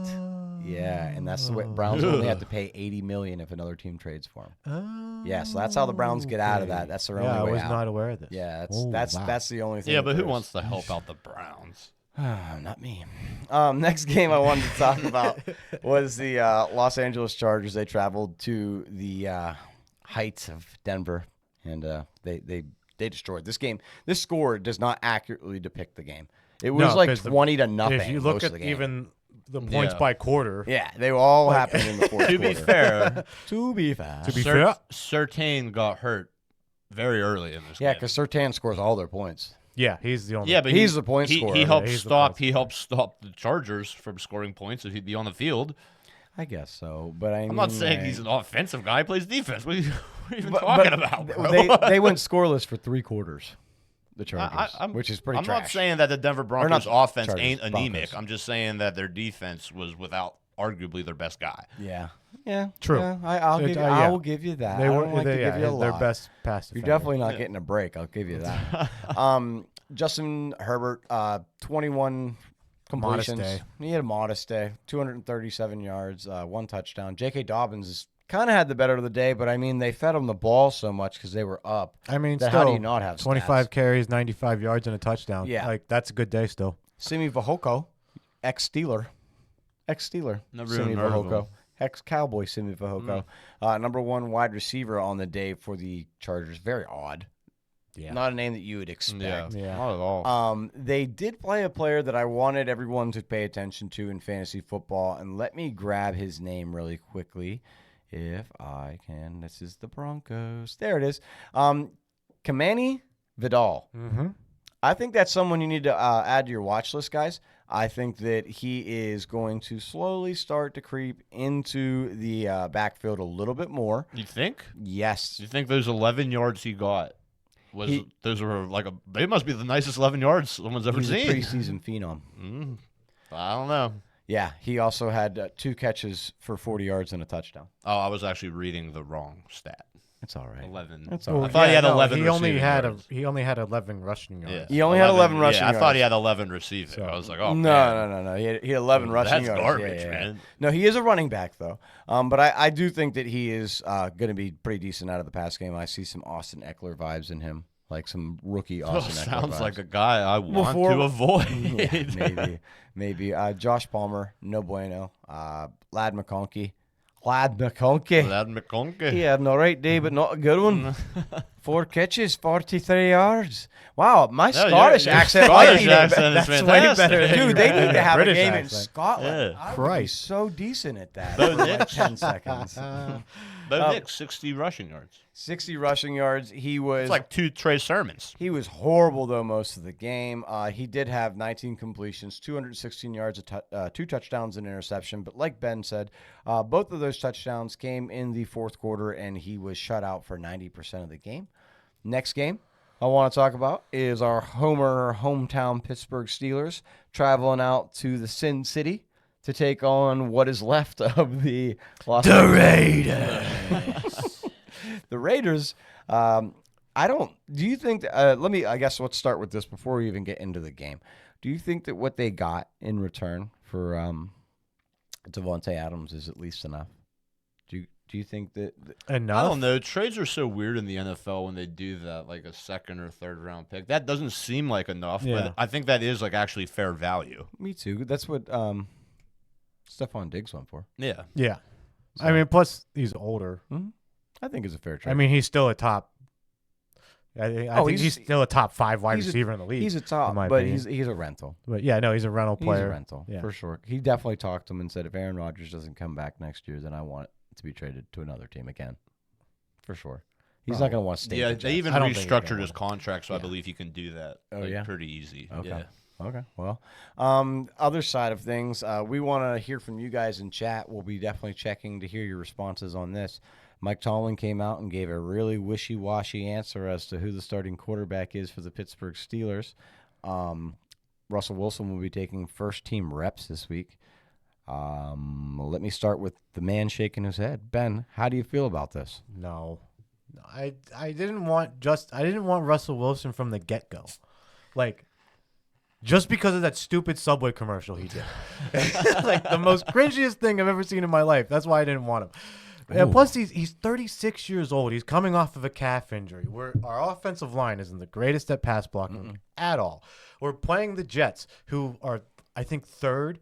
Yeah, and that's the way Browns only have to pay $80 million if another team trades for him. Yeah, so that's how the Browns get out of that. That's their only I way was out. not aware of this. Yeah, Oh, that's wow. the only thing. Yeah, that but who there's- wants to help out the Browns? Not me. Next game I wanted to talk about was the Los Angeles Chargers. They traveled to the heights of Denver, and they They destroyed this game. This score does not accurately depict the game. It was No, like 'cause 20-0. If you look most at of the game. even the points Yeah. by quarter, Yeah, they all happened in the fourth To quarter. be fair, To be fair. To be fair, Surtain got hurt very early in this Yeah, game. because Sertan scores all their points. yeah, he's the only. Yeah, but He's the point he, scorer. He Yeah, helped he's the stop. point He helped stop the Chargers from scoring points if he'd be on the field. I guess so, but I'm not saying he's an offensive guy. He plays defense. What are you even But- talking but about, bro? They went scoreless for 3 quarters. The Chargers, I'm- which is pretty I'm trash. not saying that the Denver not Broncos the offense Chargers, ain't anemic. Broncos. I'm just saying that their defense was without arguably their best guy. Yeah, yeah, True. Yeah, I'll It- give you, yeah. I will give you that. they I were don't like to give you a their lot. best pass You're defender. definitely not getting a break. I'll give you that. Justin Herbert, 21 Modest completions. day. He had a modest day. 237 yards, 1 touchdown. J.K. Dobbins kind of had the better of the day, but I mean they fed him the ball so much because they were up. I mean, That still, how do you not have 25 stats? carries, 95 yards, and a touchdown. Yeah. like that's a good day still. Simi Vahoko, ex-Steeler. Never Simi even heard of him. Vahoko. Ex-Cowboy Simi Vahoko. Number 1 wide receiver on the day for the Chargers. Very odd. Yeah. Not a name that you would expect. Yeah. Not at all. They did play a player that I wanted everyone to pay attention to in fantasy football, and let me grab his name really quickly, if I can. This is the Broncos. There it is. Kamani Vidal. Mm-hmm. I think that's someone you need to add to your watch list, guys. I think that he is going to slowly start to creep into the backfield a little bit more. You think? Yes. You think those 11 yards he got those were like they must be the nicest 11 yards someone's ever He's a seen? preseason phenom. I don't know. Yeah, he also had 2 catches for 40 yards and a touchdown. Oh, I was actually reading the wrong stat. It's all right. 11. That's all I right. thought he had 11 He only receiving had yards. he only had 11 rushing yards. Yeah. He only had 11 rushing yeah, I thought he yards. had 11 receiving. So- I was like, oh, No, man. no. He had 11 rushing That's yards. garbage, Yeah. man. No, he is a running back, though. But I do think that he is going to be pretty decent out of the pass game. I see some Austin Eckler vibes in him, like some rookie Austin Eckler Sounds vibes. like a guy I want Before- to avoid. Yeah, maybe. Josh Palmer, no bueno. Lad McConkey. Lad McConkey. He had an all right day, but not a good one. 4 catches, 43 yards. Wow, my No, Scottish your accent Scottish might be accent is that's fantastic. way better. Dude, they need to have British a game in accent. Scotland. Yeah. I would be Christ. so decent at that Bo for like Nix. 10 seconds. Bo Nix, 60 rushing yards. 60 rushing yards. He was It's like 2 Trey Sermons. he was horrible though most of the game. He did have 19 completions, 216 yards, 2 touchdowns, and interception. But like Ben said, both of those touchdowns came in the fourth quarter, and he was shut out for 90% of the game. Next game I want to talk about is our hometown Pittsburgh Steelers traveling out to the Sin City to take on what is left of the Raiders. The Raiders. Do you think that, I guess let's start with this before we even get into the game. Do you think that what they got in return for Devontae Adams is at least enough? Do you think that Enough. I don't know. Trades are so weird in the NFL when they do that, like a second or third round pick. That doesn't seem like enough, Yeah. but I think that is like actually fair value. me too? That's what Stephon Diggs went for. Yeah. Yeah. I mean, plus he's older. I think it's a fair trade. I mean, he's still a top. I think he's still a top 5 wide he's a- receiver in the league. he's a top, in my but opinion. he's a rental. But yeah, no, he's a rental He's player. a rental Yeah. for sure. He definitely talked to him and said, if Aaron Rodgers doesn't come back next year, then I want it to be traded to another team again, for sure. He's not going to want to stay. Yeah, with the they Jets. even I don't think he's restructured gonna his contract, so I Yeah. believe he can do that. Oh, like, yeah? pretty easy. Okay. Yeah. Okay. Well, other side of things, we want to hear from you guys in chat. We'll be definitely checking to hear your responses on this. Mike Tomlin came out and gave a really wishy-washy answer as to who the starting quarterback is for the Pittsburgh Steelers. Russell Wilson will be taking first-team reps this week. Let me start with the man shaking his head. Ben, how do you feel about this? No, I didn't want Russell Wilson from the get go, like just because of that stupid Subway commercial he did, like the most cringiest thing I've ever seen in my life. That's why I didn't want him. And plus, he's 36 years old. He's coming off of a calf injury. Our offensive line isn't the greatest at pass blocking at all. We're playing the Jets, who are I think 3rd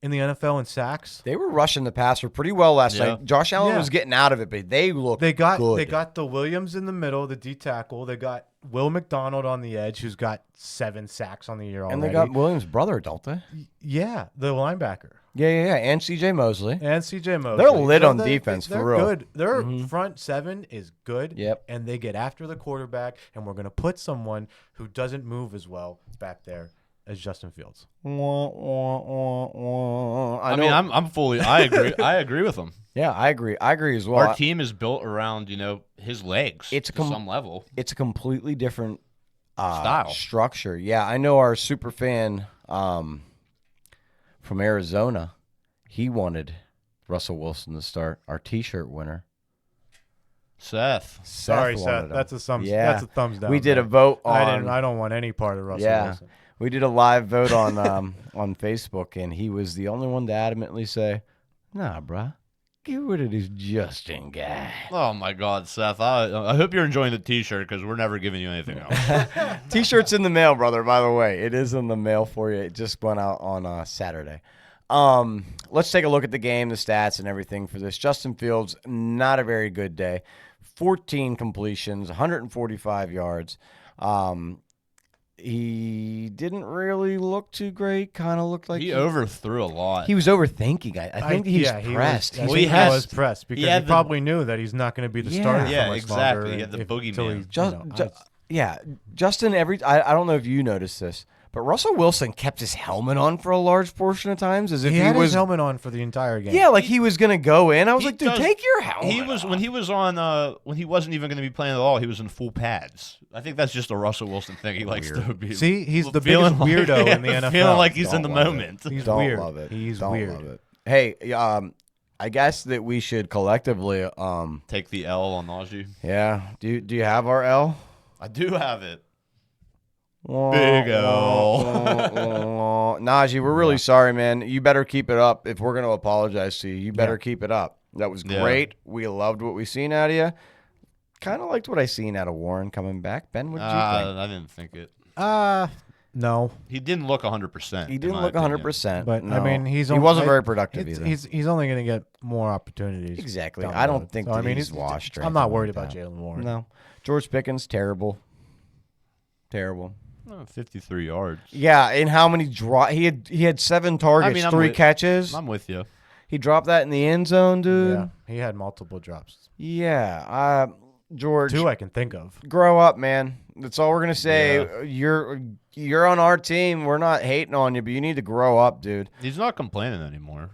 in the NFL in sacks. They were rushing the passer pretty well last Yeah. night. Josh Allen Yeah. was getting out of it, but they looked They got good. the Williams in the middle, the D tackle. They got Will McDonald on the edge, who's got 7 sacks on the year already. And they got Williams' brother, don't they? Yeah, the linebacker. Yeah. And C.J. Mosley. And C.J. Mosley. They're lit on They- defense, for they're real. good. Their front 7 is good. Yep. And they get after the quarterback, and we're going to put someone who doesn't move as well back there as Justin Fields. Wah, wah, wah, wah. I know- mean, I'm fully. I agree. I agree with him. Yeah, I agree. I agree as well. Our team is built around his legs. It's to some level. It's a completely different Style. structure. Yeah, I know our super fan from Arizona. He wanted Russell Wilson to start. Our T-shirt winner. Seth. Sorry, wanted Seth. him. That's a thumbs. Yeah. That's a thumbs down. We did a man. vote on. I don't want any part of Russell Yeah. Wilson. We did a live vote on on Facebook, and he was the only one to adamantly say, "Nah, bruh, get rid of this Justin guy." Oh my God, Seth! I hope you're enjoying the T-shirt because we're never giving you anything else. T-shirt's in the mail, brother. By the way, it is in the mail for you. It just went out on Saturday. Let's take a look at the game, the stats, and everything for this. Justin Fields, not a very good day. 14 completions, 145 yards. He didn't really look too great. Kind of looked like He overthrew a lot. he was overthinking. I think he's pressed. I He's think he has- was pressed because he, had the- probably knew that he's not going to be the Yeah. starter for Yeah, much exactly. longer. He had the if- boogeyman. till he- Yeah, Justin. I don't know if you noticed this, but Russell Wilson kept his helmet on for a large portion of times, as if he he had was. his helmet on for the entire game. Yeah, like he was gonna go in. I was He like, dude, does- take your helmet. He was when he was on when he wasn't even going to be playing at all. He was in full pads. I think that's just a Russell Wilson thing. He likes to be. See, he's the feeling biggest weirdo in the NFL. Feeling like he's in the Don't love moment. He's Don't weird. love it. He's Don't weird. love it. Hey, I guess that we should collectively, Take the L on Najee. yeah. Do you have our L? I do have it. Big Najee, we're really sorry, man. You better keep it up. If we're going to apologize to you, you better keep it up. That was Yeah. great. We loved what we seen out of you. Kind of liked what I seen out of Warren coming back. Ben, what did you think? I didn't think it. No, He didn't look 100%. He didn't look 100%. but I no. mean, he only- wasn't very productive it's- either. He's only going to get more opportunities. Exactly. down the I don't road. think So, that I mean, he's washed or I'm not anything worried like about that. Jalen Warren. No. George Pickens, terrible. Terrible. 53 yards. Yeah, and how many he had 7 targets, I'm 3 with- catches. I'm with you. He dropped that in the end zone, dude. Yeah, he had multiple drops. Yeah. George, 2 I can think of. grow up, man. That's all we're gonna say. You're on our team. We're not hating on you, but you need to grow up, dude. He's not complaining anymore.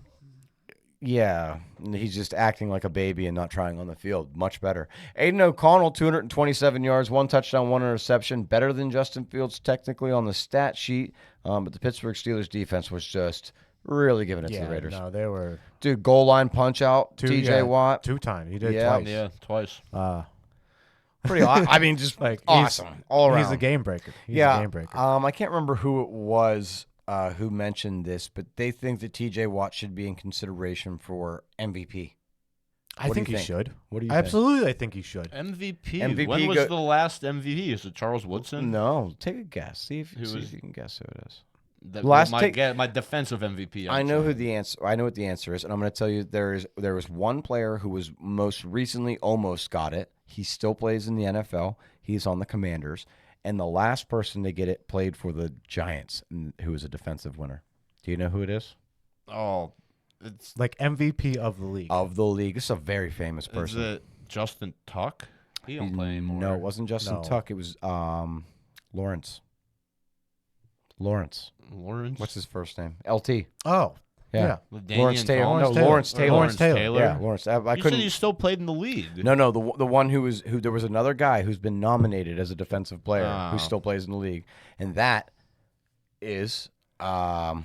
Yeah, he's just acting like a baby and not trying on the field. Much better. Aiden O'Connell, 227 yards, 1 touchdown, 1 interception. Better than Justin Fields technically on the stat sheet, but the Pittsburgh Steelers defense was just really giving it to the Raiders. No, they were Dude, goal line punch out, 2 TJ Watt. 2 times. He did Yeah. twice. Yeah, twice. Pretty I mean, just Like awesome all around. He's a game breaker. He's yeah. a game breaker. I can't remember who it was who mentioned this, but they think that TJ Watt should be in consideration for MVP. I what do think you he think? should. What do you think? Absolutely, I think he should. MVP. MVP When was go- the last MVP? Is it Charles Woodson? No, take a guess. See if Who was- you can guess who it is. My defensive MVP. I know who the answer. I know what the answer is, and I'm going to tell you there was one player who was most recently almost got it. He still plays in the NFL. He's on the Commanders, and the last person to get it played for the Giants, who was a defensive winner. Do you know who it is? Oh, it's Like MVP of the league. Of the league. This is a very famous is person. it Justin Tuck? He don't play anymore. No, it wasn't Justin No. Tuck. It was Lawrence. Lawrence. Lawrence. What's his first name? LT. Oh, yeah. Lawrence Taylor. Lawrence No, Taylor. Lawrence Taylor. Lawrence Taylor. Yeah, Lawrence. I You said couldn't. he still played in the league. No, the one who there was another guy who's been nominated as a defensive player who Oh. still plays in the league, and that is middle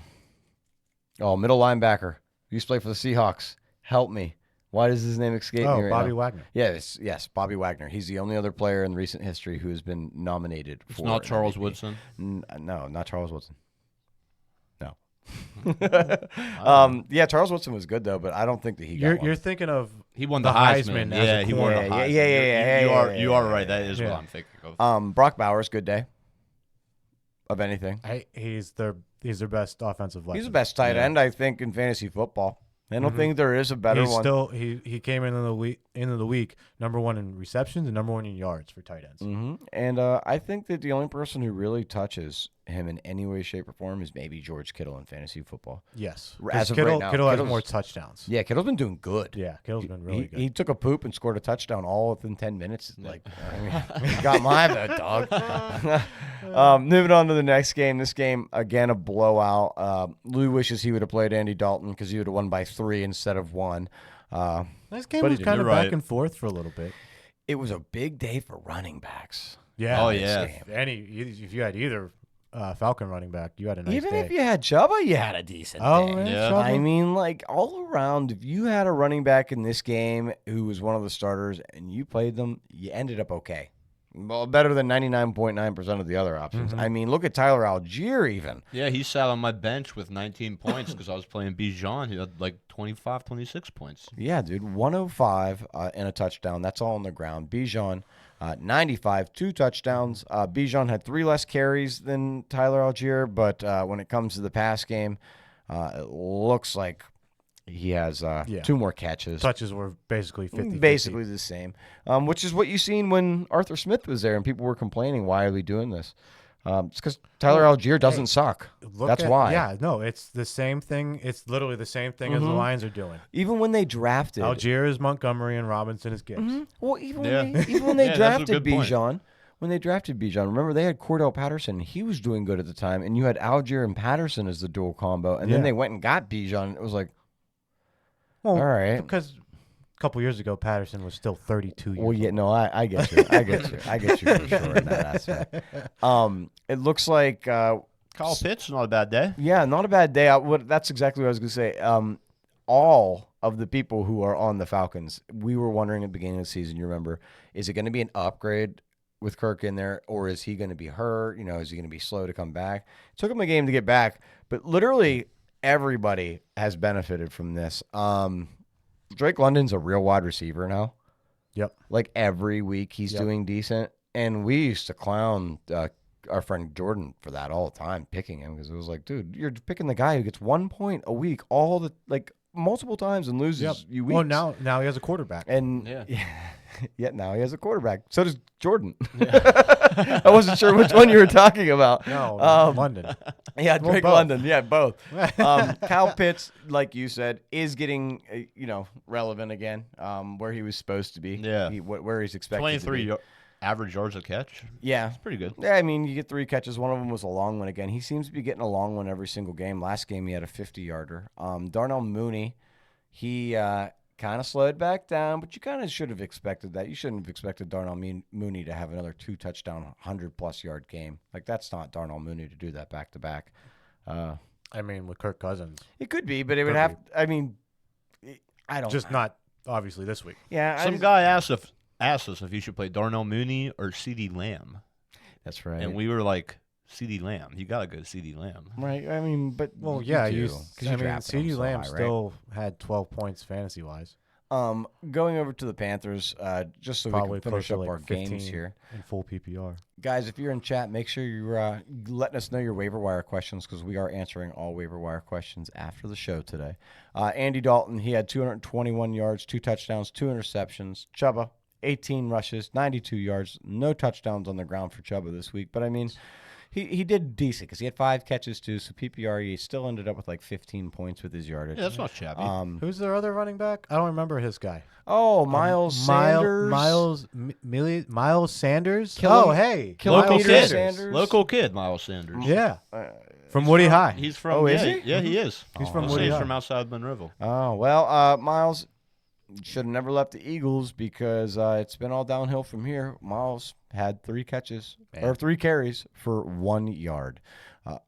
linebacker. Used to play for the Seahawks. Help me. Why does his name escape me right Bobby now? Wagner. Yes, Bobby Wagner. He's the only other player in recent history who has been nominated for. It's not an Charles MVP. Woodson. No, not Charles Woodson. No. Oh. Yeah, Charles Woodson was good though, but I don't think that he got one. You're thinking of He won the the Heisman Heisman. as a Yeah, he won the corner. Heisman. Yeah, You are right. That is Yeah. what I'm thinking of. Brock Bowers, good day. Of anything. he's their best offensive weapon. He's the best tight Yeah. end, I think, in fantasy football. I don't think there is a better He's one. still he came into the week #1 in receptions and #1 in yards for tight ends. And I think that the only person who really touches him in any way, shape, or form is maybe George Kittle in fantasy football. Yes, As of Kittle, right now, Kittle has Kittle's- more touchdowns. Yeah, Kittle's been doing good. Yeah, Kittle's been really good. He took a poop and scored a touchdown all within 10 minutes. Like, I mean, he got my vote, dog. Moving on to the next game. This game, again, a blowout. Lou wishes he would have played Andy Dalton because he would have won by 3 instead of 1. This game But was he- kind of you're back right. and forth for a little bit. It was a big day for running backs. Yeah. Oh, this yeah. game. If you had either Falcon running back, you had a nice Even day. if you had Chuba, you had a decent oh day. man, Yeah. Chuba. I mean, like, all around, if you had a running back in this game who was one of the starters and you played them, you ended up okay. Well, better than 99.9% of the other options. I mean, look at Tyler Algier even. Yeah, he sat on my bench with 19 points because I was playing Bijan. He had like 25, 26 points. Yeah, dude, 105 and a touchdown. That's all on the ground. Bijan, 95, 2 touchdowns. Bijan had 3 less carries than Tyler Algier, but when it comes to the pass game, it looks like he has 2 more catches. touches were basically 50. Basically the same, which is what you seen when Arthur Smith was there and people were complaining, why are we doing this? It's because Tyler Algier doesn't suck. That's why. Yeah, no, it's the same thing. It's literally the same thing as the Lions are doing. Even when they drafted Algier is Montgomery and Robinson is Gibbs. Well, even Yeah. when they Yeah, that's a drafted good point. Bijan, remember they had Cordell Patterson. He was doing good at the time, and you had Algier and Patterson as the dual combo, and then Yeah. they went and got Bijan. And it was like, Well, all right. because a couple years ago Patterson was still 32 years Well, yeah, old. no, I get you. I get you. I get you for sure in that aspect. It looks like, Kyle Pitts, not a bad day. yeah, not a bad day. That's exactly what I was going to say. All of the people who are on the Falcons, we were wondering at the beginning of the season, you remember, is it going to be an upgrade with Kirk in there, or is he going to be hurt? You know, is he going to be slow to come back? It took him a game to get back, but literally everybody has benefited from this. Drake London's a real wide receiver now. Yep. Like every week he's doing decent. And we used to clown our friend Jordan for that all the time, picking him because it was like, dude, you're picking the guy who gets 1 point a week multiple times and loses you weeks. Well, now he has a quarterback. And Yeah. yeah, now he has a quarterback. So does Jordan. I wasn't sure which one you were talking about. No, London. Yeah, Well, Drake both. London. Yeah, both. Kyle Pitts, like you said, is getting relevant again, where he was supposed to be. Yeah. Where he's expected to 23 be. average yards a catch. Yeah. Pretty good. Yeah, I mean, you get 3 catches. One of them was a long one again. He seems to be getting a long one every single game. Last game, he had a 50-yarder. Darnell Mooney, he kind of slowed back down, but you kind of should have expected that. You shouldn't have expected Darnell Mooney to have another 2-touchdown, 100-plus yard game. Like, that's not Darnell Mooney to do that back-to-back. I mean, with Kirk Cousins. It could be, but it would Could have – I mean, I don't Just not, obviously, this week. Yeah, Some guy asked us if you should play Darnell Mooney or CeeDee Lamb. That's right. And we were like, CeeDee Lamb. You got to go CeeDee Lamb. Right, I mean, but Well, you yeah, do, 'cause you drafted him CeeDee so Lamb high, right? still had 12 points fantasy-wise. Going over to the Panthers, just so Probably we can finish close up to our like games 15 here. in full PPR. Guys, if you're in chat, make sure you're letting us know your waiver wire questions because we are answering all waiver wire questions after the show today. Andy Dalton, he had 221 yards, 2 touchdowns, 2 interceptions. Chuba, 18 rushes, 92 yards, no touchdowns on the ground for Chuba this week. But, I mean, he did decent because he had 5 catches, too. So, PPR, he still ended up with like 15 points with his yardage. Yeah, that's not shabby. Who's their other running back? I don't remember his guy. Oh, Miles Sanders. Miles Sanders. Killing- Oh, hey. Local Miles kid. Sanders. Local kid, Miles Sanders. Yeah. From Woody High. He's from. Oh, is yeah, he? Yeah, he is. He's from I'll say Woody he's High. from outside Monroeville. Oh, well, Miles should have never left the Eagles because it's been all downhill from here. Miles had 3 catches or 3 carries for 1 yard.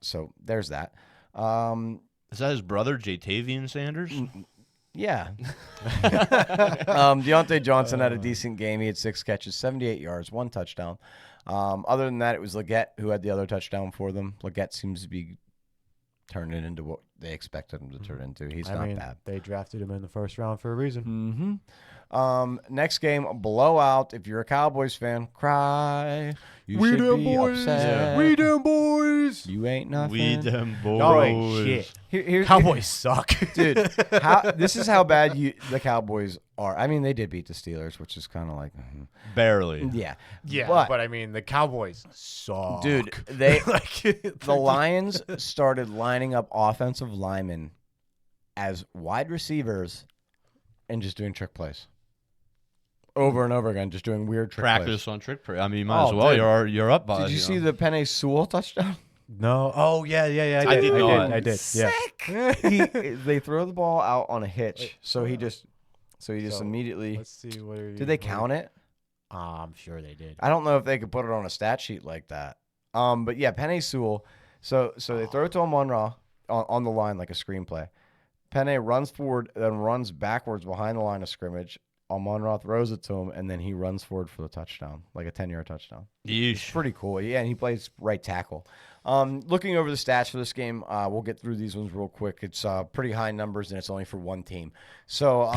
So there's that. Is that his brother, Jatavian Sanders? Yeah. Deontay Johnson had a decent game. He had 6 catches, 78 yards, 1 touchdown. Other than that, it was Leggett who had the other touchdown for them. Leggett seems to be turning into what they expected him to turn into. He's I not mean, bad. they drafted him in the first round for a reason. Next game, a blowout. If you're a Cowboys fan, cry. You We should them be boys. upset. We them boys. Cowboys. You ain't nothing. We them boys. Y'all ain't shit. Here- Cowboys suck. dude. This is how bad the Cowboys are. I mean, they did beat the Steelers, which is kind of like, Barely. yeah, Yeah, But, but I mean, the Cowboys suck. dude, they like, the Lions started lining up offensive linemen as wide receivers and just doing trick plays over and over again, just doing weird trick Practice plays. on trick play. I mean, you might as Oh, well. dude. You're up by. Did you see the Penei Sewell touchdown? No. Oh yeah. I did not. I did. Yeah. They throw the ball out on a hitch, so he just So, immediately. Let's see what. Did they count it? I'm sure they did. I don't know if they could put it on a stat sheet like that. But yeah, Penei Sewell. So they throw it to Amon-Ra on the line like a screenplay. Penei runs forward, then runs backwards behind the line of scrimmage. Amon-Ra throws it to him, and then he runs forward for the touchdown, like a 10-yard touchdown. Yeesh. Pretty cool. Yeah, and he plays right tackle. Looking over the stats for this game, we'll get through these ones real quick. It's pretty high numbers, and it's only for one team. So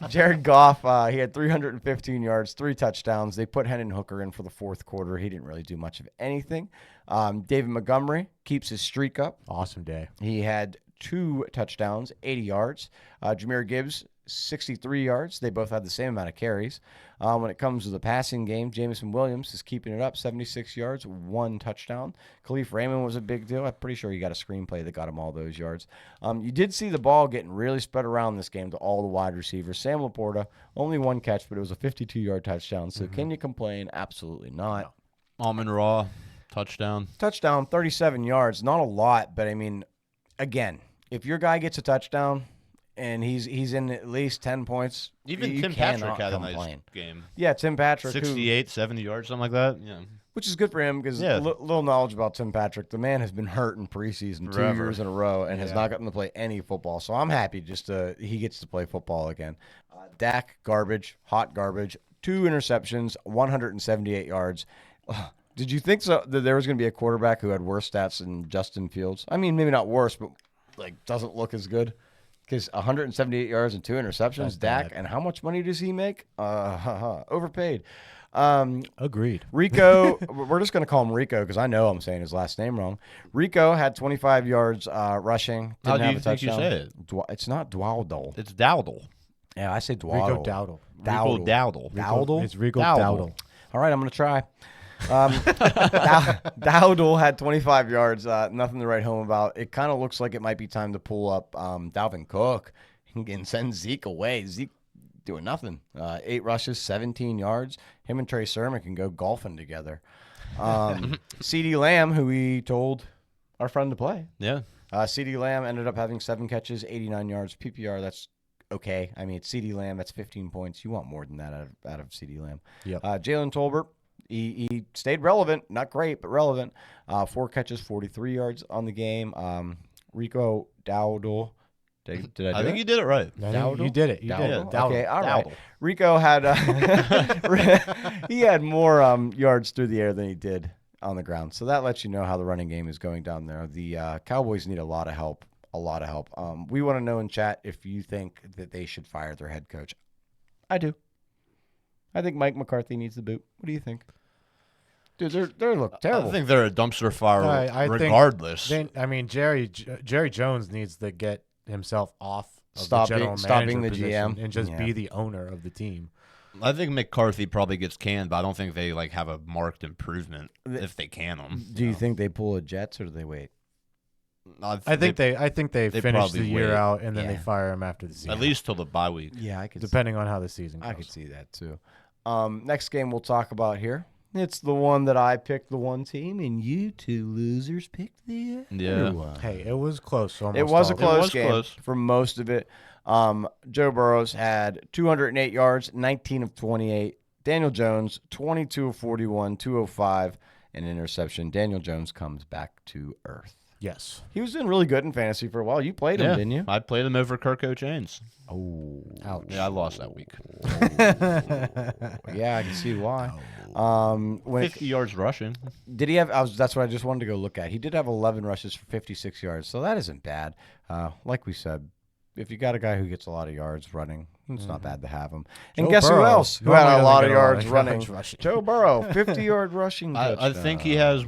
Jared Goff, he had 315 yards, 3 touchdowns. They put Hendon Hooker in for the fourth quarter. He didn't really do much of anything. David Montgomery keeps his streak up. Awesome day. He had 2 touchdowns, 80 yards. Jahmyr Gibbs, 63 yards. They both had the same amount of carries. When it comes to the passing game, Jameson Williams is keeping it up, 76 yards, 1 touchdown. Khalif Raymond was a big deal. I'm pretty sure he got a screenplay that got him all those yards. You did see the ball getting really spread around this game to all the wide receivers. Sam Laporta, only 1 catch, but it was a 52-yard touchdown. So can you complain? Absolutely not. Amon-Ra touchdown. Touchdown, 37 yards. Not a lot, but I mean, again, if your guy gets a touchdown and he's in at least 10 points, Even you Tim cannot Patrick had a complain. nice game. Yeah, Tim Patrick, 68, 70 yards, something like that. Yeah. which is good for him because Yeah. little knowledge about Tim Patrick. The man has been hurt in preseason 2 Forever. years in a row and has Yeah. not gotten to play any football. So I'm happy he gets to play football again. Dak, garbage, hot garbage, 2 interceptions, 178 yards. Did you think that there was going to be a quarterback who had worse stats than Justin Fields? I mean, maybe not worse, but like doesn't look as good. Because 178 yards and 2 interceptions, That's Dak, bad. and how much money does he make? Overpaid. Agreed. Rico, we're just going to call him Rico because I know I'm saying his last name wrong. Rico had 25 yards rushing. How Didn't do have you a think you touchdown. say it? It's not Dwaldle. It's Dowdle. Yeah, I say Rico Dwaddle. Dowdle. Rico Dowdle. Dowdle? It's Rico Dowdle. Dowdle. All right, I'm going to try. Dowdle had 25 yards. Nothing to write home about. It kind of looks like it might be time to pull up Dalvin Cook and send Zeke away. Zeke doing nothing. 8 rushes, 17 yards. Him and Trey Sermon can go golfing together. CeeDee Lamb, who we told our friend to play. Yeah. CeeDee Lamb ended up having 7 catches, 89 yards. PPR, that's okay. I mean, it's CeeDee Lamb. That's 15 points. You want more than that out of CeeDee Lamb. Yep. Jalen Tolbert, he stayed relevant. Not great, but relevant. 4 catches, 43 yards on the game. Rico Dowdle. Did I do I think it? you did it right. You did it. You did it. Dowdle. Okay, all right. Dowdle. Rico had he had more yards through the air than he did on the ground. So that lets you know how the running game is going down there. The Cowboys need a lot of help. A lot of help. We want to know in chat if you think that they should fire their head coach. I do. I think Mike McCarthy needs the boot. What do you think? Dude, they look terrible. I think they're a dumpster fire I think regardless. Jerry Jones needs to get himself off of Stop the general being manager the position GM. and just Yeah. be the owner of the team. I think McCarthy probably gets canned, but I don't think they have a marked improvement if they can him. Do you think they pull a Jets or do they wait? I think they they finish probably the year wait. out and then they Yeah. fire him after the season. at least till the bye week. Yeah, I could. depending on how the season goes. I could see that too. Next game we'll talk about here. It's the one that I picked the one team, and you 2 losers picked the other Yeah. one. Hey, it was close. Almost It was a all of close was game close. for most of it. Joe Burrows had 208 yards, 19 of 28. Daniel Jones, 22 of 41, 205, an interception. Daniel Jones comes back to earth. Yes. He was doing really good in fantasy for a while. You played him, Yeah, didn't you? I played him over Kirk Chains. Oh, Ouch. Yeah, I lost that week. yeah, I can see why. When 50 yards rushing. did he have? That's what I just wanted to go look at. He did have 11 rushes for 56 yards, so that isn't bad. Like we said, if you got a guy who gets a lot of yards running, it's not bad to have him. And Joe guess who Burrow else who normally had a doesn't lot get of a lot yards of running? yards rushing. Joe Burrow, 50-yard rushing. I think he has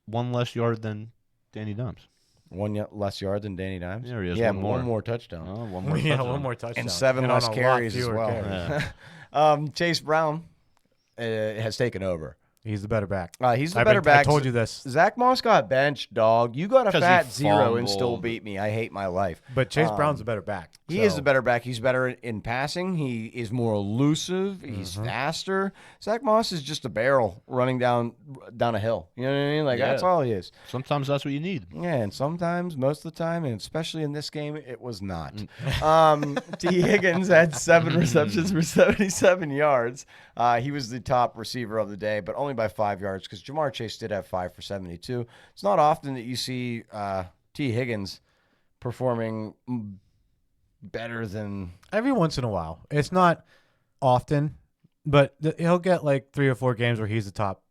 one less yard than Danny Dimes. One less yard than Danny Dimes. There he is, Yeah, one but one more. more touchdown. Oh, one more. Yeah, touchdown. one more touchdown. And 7 on less a lot carries as fewer well. carries. Yeah. Chase Brown has taken over. He's the better back. He's the better back. I told you this. Zach Moss got benched, dog. You got a 'Cause he fat 0 and still fumbled. beat me. I hate my life. But Chase Brown's the better back. He is the better back. He's better in passing. He is more elusive. He's faster. Zach Moss is just a barrel running down a hill. You know what I mean? Like, Yeah. that's all he is. Sometimes that's what you need. Yeah, and sometimes, most of the time, and especially in this game, it was not. T. Higgins had 7 receptions for 77 yards. He was the top receiver of the day, but only by 5 yards because Jamar Chase did have 5 for 72. It's not often that you see T. Higgins performing better than... Every once in a while. It's not often, but he'll get like 3 or 4 games where he's the top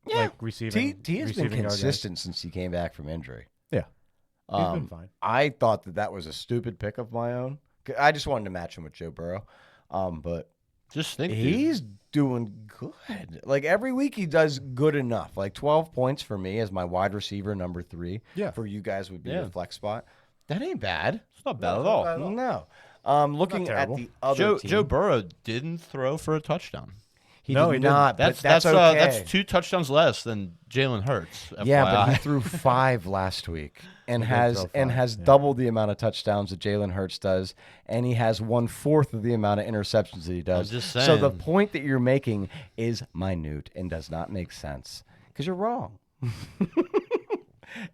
like receiving. T has been receiving yard guy. consistent since he came back from injury. Yeah. He's been fine. I thought that was a stupid pick of my own. I just wanted to match him with Joe Burrow. But Just think, he's doing good. Like, every week he does good enough. Like, 12 points for me as my wide receiver number 3. Yeah. For you guys would be Yeah. a flex spot. That ain't bad. It's not bad at all. No. Looking at terrible. the other team. Joe Burrow didn't throw for a touchdown. He No, did he didn't. not. That's but that's that's okay. that's 2 touchdowns less than Jalen Hurts. Yeah, but he FYI. threw 5 last week and He did has throw and 5, has yeah. double the amount of touchdowns that Jalen Hurts does, and he has 1/4 of the amount of interceptions that he does. just So the saying. point that you're making is minute and does not make sense because you're wrong.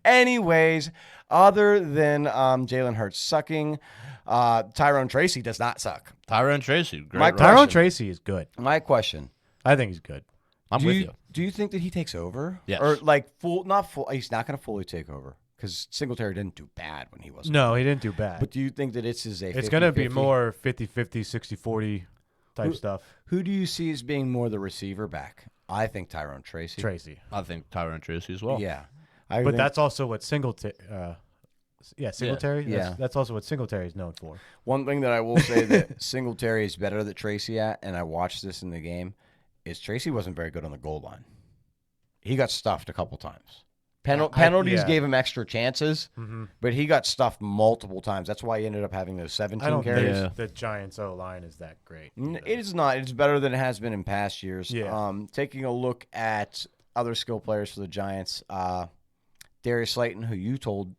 Anyways, other than Jalen Hurts sucking, Tyrone Tracy does not suck. Tyrone Tracy, great. My run. question- Tyrone Tracy is good. My question: I think he's good. I'm with you. Do you think that he takes over? Yes. Or like not full? He's not going to fully take over because Singletary didn't do bad when he was. No, he didn't do bad. But do you think that it's It's going to be 50-50? more 50-50, 60-40 type stuff. Who do you see as being more the receiver back? I think Tyrone Tracy. Tracy. I think Tyrone Tracy as well. Yeah. But that's also what Singletary. Singletary. Yeah. That's also what Singletary is known for. one thing that I will say that Singletary is better than Tracy at, and I watched this in the game, is Tracy wasn't very good on the goal line. He got stuffed a couple times. Penalties yeah. gave him extra chances, but he got stuffed multiple times. That's why he ended up having those 17 I don't carries. think the Giants O line is that great. It is not. It's better than it has been in past years. Yeah. Taking a look at other skill players for the Giants, Darius Slayton, who you told,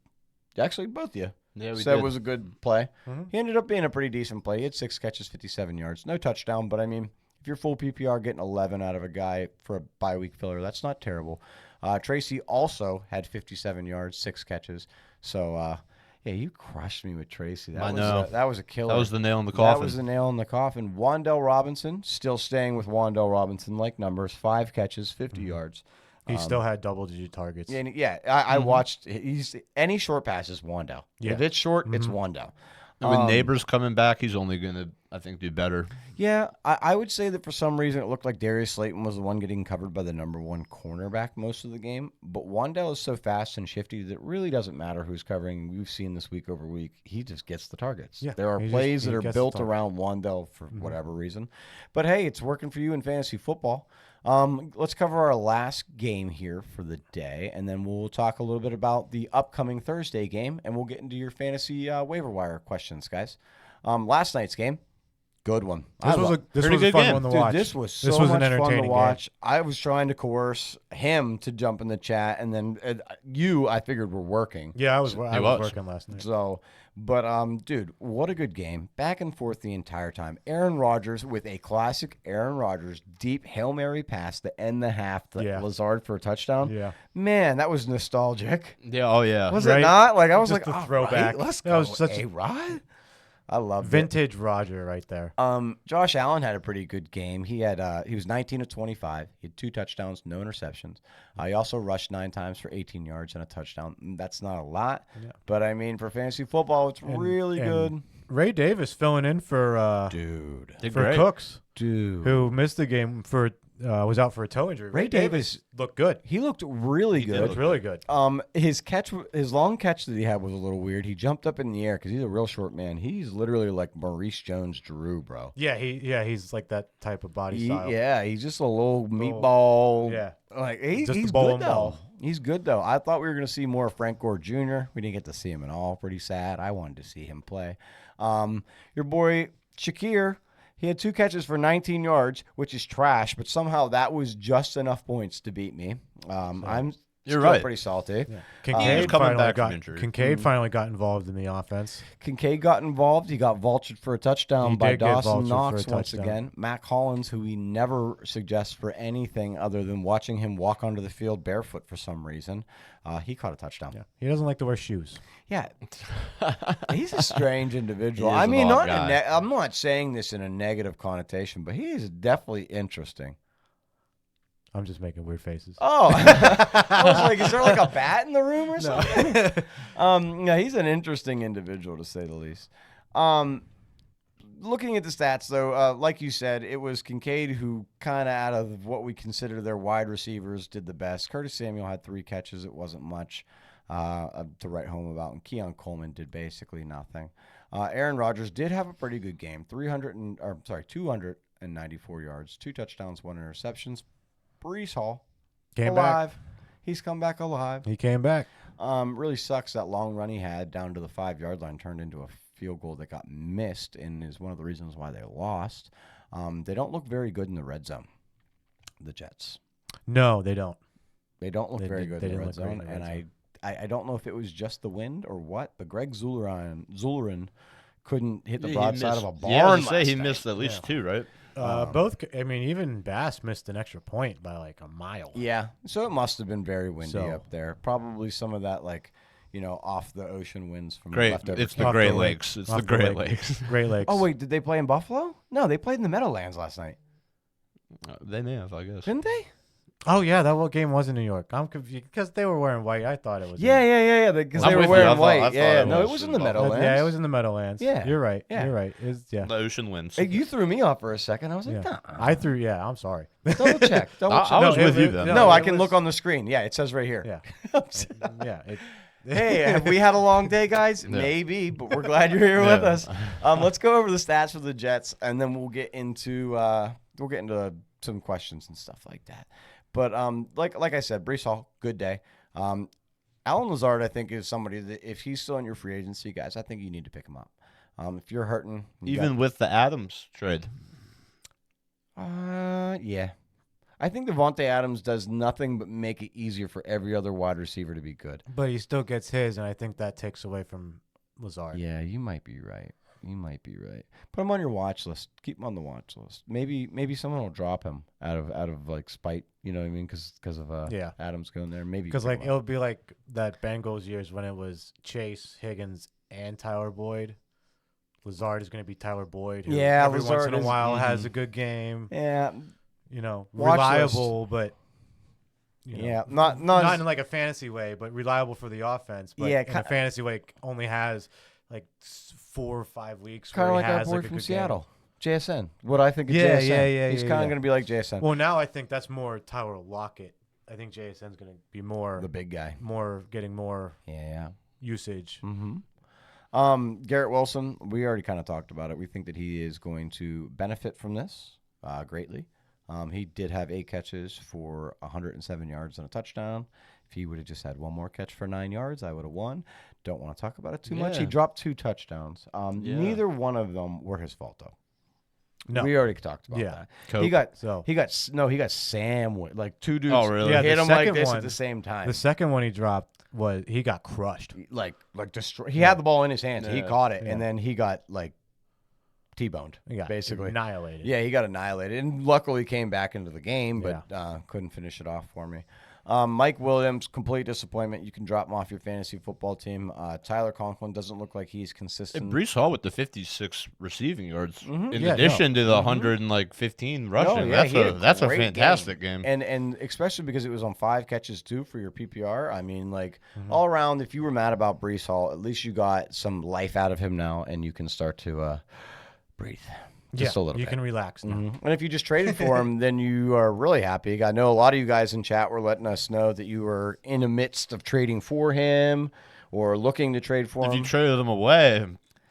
actually both of you, Yeah, we said did. was a good play. Mm-hmm. He ended up being a pretty decent play. He had 6 catches, 57 yards. No touchdown, but I mean, if you're full PPR getting 11 out of a guy for a bye-week filler, that's not terrible. Tracy also had 57 yards, 6 catches. So, yeah, you crushed me with Tracy. That I was know. that was a killer. That was the nail in the coffin. That was the nail in the coffin. Wandell Robinson, still staying with Wandell Robinson-like numbers, 5 catches, 50 yards. He still had double-digit targets. And yeah, I watched. He's any short pass is Wandell. Yeah. If it's short, it's Wandell. And with Neighbors coming back, he's only going to, I think, do better. Yeah, I would say that for some reason it looked like Darius Slayton was the one getting covered by the number 1 cornerback most of the game. But Wandell is so fast and shifty that it really doesn't matter who's covering. We've seen this week over week. He just gets the targets. Yeah, There are he plays just- that he are gets the built target. around Wandell for whatever reason. But hey, it's working for you in fantasy football. Let's cover our last game here for the day, and then we'll talk a little bit about the upcoming Thursday game, and we'll get into your fantasy waiver wire questions, guys. Last night's game, good one. This was a Pretty fun good game. one to Dude, watch. this was so This was much an fun to entertaining watch. I was trying to coerce him to jump in the chat, and then I figured were working. Yeah, I was was. working last night. So, but dude, what a good game. Back and forth the entire time. Aaron Rodgers with a classic Aaron Rodgers deep Hail Mary pass to end the half to Yeah. Lazard for a touchdown. Yeah. Man, that was nostalgic. Yeah, oh, yeah. Was it Right? not? Like, I was Just like, a all throwback. right, let's That go, was such a- A-Rod. I love Vintage Roger right there. Josh Allen had a pretty good game. He was 19 of 25. He had 2 touchdowns, no interceptions. He also rushed 9 times for 18 yards and a touchdown. That's not a lot, but I mean for fantasy football, it's really good. And Ray Davis filling in for Dude, Did for great. Cooks, dude. who missed the game for was out for a toe injury. Ray Davis looked good. He looked really He did good. Looked really good. His long catch that he had was a little weird. He jumped up in the air because he's a real short man. He's literally like Maurice Jones-Drew, bro. Yeah, he's like that type of body style. Yeah, he's just a little meatball. Yeah. Like Just a he's bowling good though. ball. He's good though. I thought we were gonna see more of Frank Gore Jr. We didn't get to see him at all. Pretty sad. I wanted to see him play. Your boy Shakir, he had 2 catches for 19 yards, which is trash, but somehow that was just enough points to beat me. I'm You're still right. pretty salty. Yeah. He was coming back from injury. Kincaid finally got involved in the offense. Kincaid got involved. He got vultured for a touchdown He by did get Dawson vultured Knox for a once touchdown. again. Mac Hollins, who we never suggest for anything other than watching him walk onto the field barefoot for some reason, he caught a touchdown. Yeah, he doesn't like to wear shoes. Yeah, he's a strange individual. He is I an mean, odd not guy. I'm not saying this in a negative connotation, but he is definitely interesting. I'm just making weird faces. Oh, I was like, is there like a bat in the room or something? Yeah, he's an interesting individual to say the least. Looking at the stats, though, like you said, it was Kincaid who kind of out of what we consider their wide receivers did the best. Curtis Samuel had 3 catches. It wasn't much to write home about. And Keon Coleman did basically nothing. Aaron Rodgers did have a pretty good game. 294 yards, 2 touchdowns, 1 interceptions. Brees Hall, Came alive. back. He's come back alive. He came back. Really sucks that long run he had down to the 5-yard line turned into a field goal that got missed and is one of the reasons why they lost. They don't look very good in the red zone, the Jets. No, they don't. They don't look very good they in the didn't red look great zone, in the and red I don't know if it was just the wind or what, but Greg Zulerin couldn't hit the He broadside missed- of a barn. Yeah, I was gonna say last he night. missed at least 2, right? Even Bass missed an extra point by like a mile. Yeah, so it must have been very windy So- up there. Probably some of that, like, off the ocean winds from Great. leftover. It's the Off Great the lake. Lakes. It's Off the the Great lake. Lakes. Great Lakes. Oh wait, did they play in Buffalo? No, they played in the Meadowlands last night, They may have, I guess. didn't they? Oh yeah, that game was in New York. I'm confused because they were wearing white. I thought it was. Yeah. Because I'm they were with you. wearing I thought white. Yeah, it no, it was was in in the Buffalo. Meadowlands. Yeah, it was in the Meadowlands. Yeah. You're right. Yeah. You're right. Yeah. The ocean winds. Hey, you threw me off for a second. I was like, Yeah. nah. I threw. Yeah, I'm sorry. Double check. Double check. I was No, with it- you it- then. No, I it can was- look on the screen. Yeah, it says right here. Yeah. Yeah. Hey, have we had a long day, guys? Yeah. Maybe, but we're glad you're here with Yeah. us. Let's go over the stats for the Jets, and then we'll get into some questions and stuff like that. But like I said, Brees Hall, good day. Alan Lazard, I think, is somebody that if he's still in your free agency, guys, I think you need to pick him up. If you're hurting, Even with the Adams trade. yeah. I think Devontae Adams does nothing but make it easier for every other wide receiver to be good. But he still gets his, and I think that takes away from Lazard. Yeah, you might be right. You might be right. Put him on your watch list. Keep him on the watch list. Maybe someone will drop him out of like spite. You know what I mean? Because of Yeah. Adams going there. Maybe Because pick like him up. it'll be like that Bengals years when it was Chase, Higgins, and Tyler Boyd. Lazard is going to be Tyler Boyd. Who Yeah, every once Lazard in a is- while has a good game. yeah, Watch Reliable, but yeah, not not in like a fantasy way, but reliable for the offense. But Yeah, in a fantasy way, only has like 4 or 5 weeks. kind of where like he our has boy like a from good Seattle, JSN. What I think of Yeah, JSN. yeah, He's yeah, kind of yeah. going to be like JSN, Game. Well, now I think that's more Tyler Lockett. I think JSN's going to be more the big guy. getting more Yeah. usage. Mm-hmm. Garrett Wilson, we already kind of talked about it. We think that he is going to benefit from this greatly. He did have 8 catches for 107 yards and a touchdown. If he would have just had one more catch for 9 yards, I would have won. Don't want to talk about it too much. He Yeah. dropped 2 touchdowns. Yeah. Neither one of them were his fault, though. No. We already talked about Yeah. that. Cope. He got So- he got sandwiched. Like 2 dudes Oh, really? Yeah, hit the him like second this one- at the same time. The second one he dropped was he got crushed. Like destroy. He had the ball in his hands. He Yeah. caught it, Yeah. and then he got like T-boned. He got basically. annihilated. Yeah, he got annihilated, and luckily came back into the game, but couldn't finish it off for me. Mike Williams, complete disappointment. You can drop him off your fantasy football team. Tyler Conklin doesn't look like he's And consistent. Brees Hall with the 56 receiving yards, in Yeah, addition to the 115 rushing. yeah, he had a That's a great fantastic game. And especially because it was on 5 catches too for your PPR. I mean, like all around, if you were mad about Brees Hall, at least you got some life out of him now, and you can start to breathe. Just a little you bit. can relax now. And if you just traded for him, then you are really happy. I know a lot of you guys in chat were letting us know that you were in the midst of trading for him or looking to trade for If him. you traded them away, it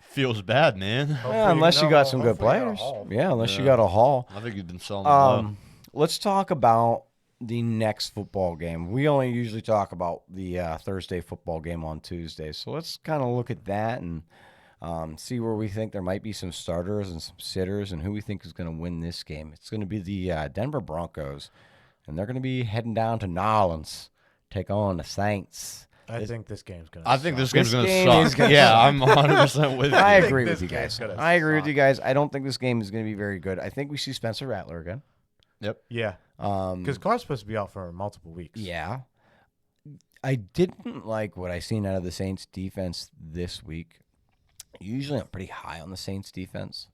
feels bad, man. Yeah, unless you got some good hopefully you got a players. haul. Yeah, unless you got a haul. I think you've been selling them low. Let's talk about the next football game. We only usually talk about the Thursday football game on Tuesday. So let's kind of look at that and see where we think there might be some starters and some sitters and who we think is going to win this game. It's going to be the Denver Broncos, and they're going to be heading down to New Orleans, take on the Saints. I think this game's gonna. I think this game's This going game to is suck. gonna Yeah, suck. I'm 100% with you. I think agree this with you game's guys. gonna I agree with suck. you guys. I don't think this game is going to be very good. I think we see Spencer Rattler again. Yep. Yeah, because Carr's supposed to be out for multiple weeks. Yeah. I didn't like what I seen out of the Saints defense this week. Usually I'm pretty high on the Saints defense.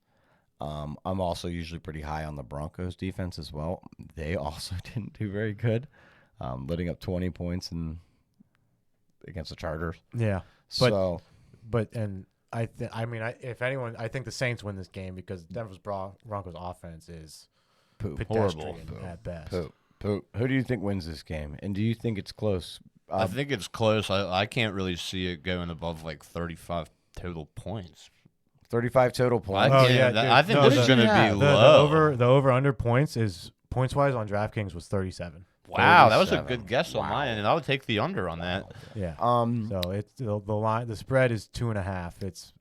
I'm also usually pretty high on the Broncos defense as well. They also didn't do very good, letting up 20 points against the Chargers. Yeah, So and if anyone, I think the Saints win this game because Denver's Broncos offense is poop. pedestrian Horrible. at best. Poop. Poop. Who do you think wins this game? And do you think it's close? I think it's close. I can't really see it going above like 35 total points. 35 total points. I, Oh, yeah, dude, dude. I think No, this is the- going to yeah, be The low. over under points is points wise on DraftKings was 37. Wow, that was a 37. good guess on mine, and I would take the under on that. Yeah. Um, So it's the line. The spread is 2.5. It's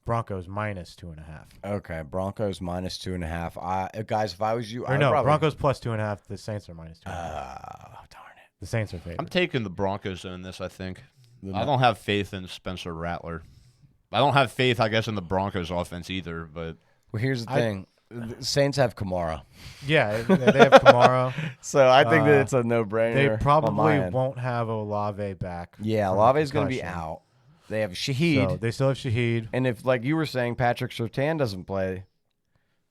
Broncos minus 2.5. Okay, Broncos minus 2.5. Guys, if I was you, I Or would no, probably, Broncos plus 2.5. The Saints are minus 2.5. Darn it. The Saints are I'm favored. taking the Broncos in this, I think. The I don't have faith in Spencer Rattler. I don't have faith, I guess, in the Broncos offense either, but Well, here's the thing: the Saints have Kamara, Yeah, they have Kamara. so I think that Uh, it's a no-brainer. They on my probably end. won't have Olave back. Yeah, from Olave's going to be concussion. out. They have Shaheed, So they still have Shaheed. and if, like you were saying, Patrick Surtain doesn't play,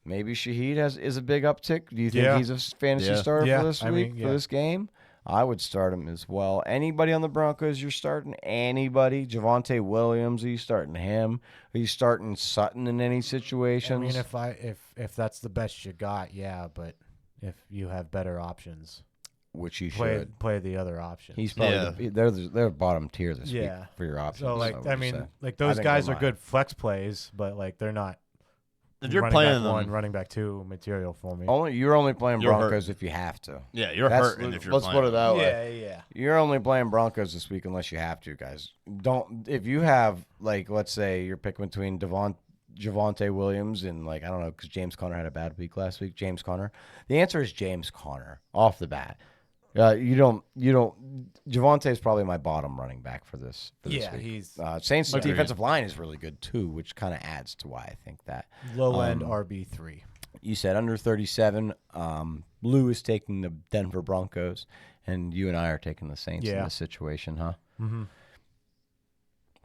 maybe Shaheed is a big uptick. Do you think Yeah. he's a fantasy Yeah. starter Yeah, for this I week, mean, for yeah. this game? I would start him as well. Anybody on the Broncos you're starting? Anybody? Javonte Williams, are you starting him? Are you starting Sutton in any I situations? mean, if that's the best you got, yeah. But if you have better options, Which you play should. the other option. He's probably Yeah. they're bottom tier this week Yeah. for your options. So like, would I mean, say. like I those think guys they're are good flex plays, but like they're not. if you're running playing back one, them, running back two material for me. You're only playing You're hurt. Broncos if you have to. yeah, you're That's- hurting if you're let's playing put it them. that way. yeah. You're only playing Broncos this week unless you have to, guys. Don't if you have like let's say you're picking between Javonte Williams and like I don't know because James Conner had a bad week last week. James Conner. The answer is James Conner off the bat. You don't. Javonte is probably my bottom running back for this. Yeah, week. he's Saints Agreed. defensive line is really good too, which kind of adds to why I think that. low end RB3. You said under 37. Lou is taking the Denver Broncos, and you and I are taking the Saints in Yeah. this situation, huh? Mm-hmm.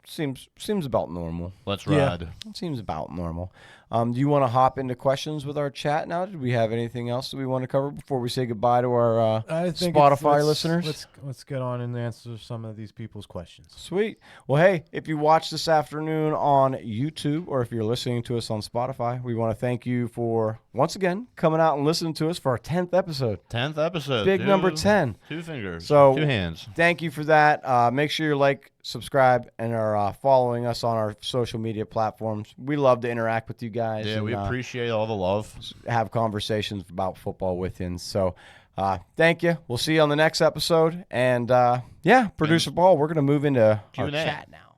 Seems about normal. Let's Yeah. ride. It seems about normal. Do you want to hop into questions with our chat now? Did we have anything else that we want to cover before we say goodbye to our I think Spotify listeners? Let's get on and answer some of these people's questions. Sweet. Well, hey, if you watch this afternoon on YouTube or if you're listening to us on Spotify, we want to thank you for, once again, coming out and listening to us for our 10th episode. 10th episode. Big number 10. 2 fingers. So- 2 hands. Thank you for that. Make sure you like, subscribe, and are following us on our social media platforms. We love to interact with you guys. Yeah, and, we appreciate all the love. have conversations about football with you. And so thank you. We'll see you on the next episode. And, Producer Paul, we're going to move into our Q&A. chat now.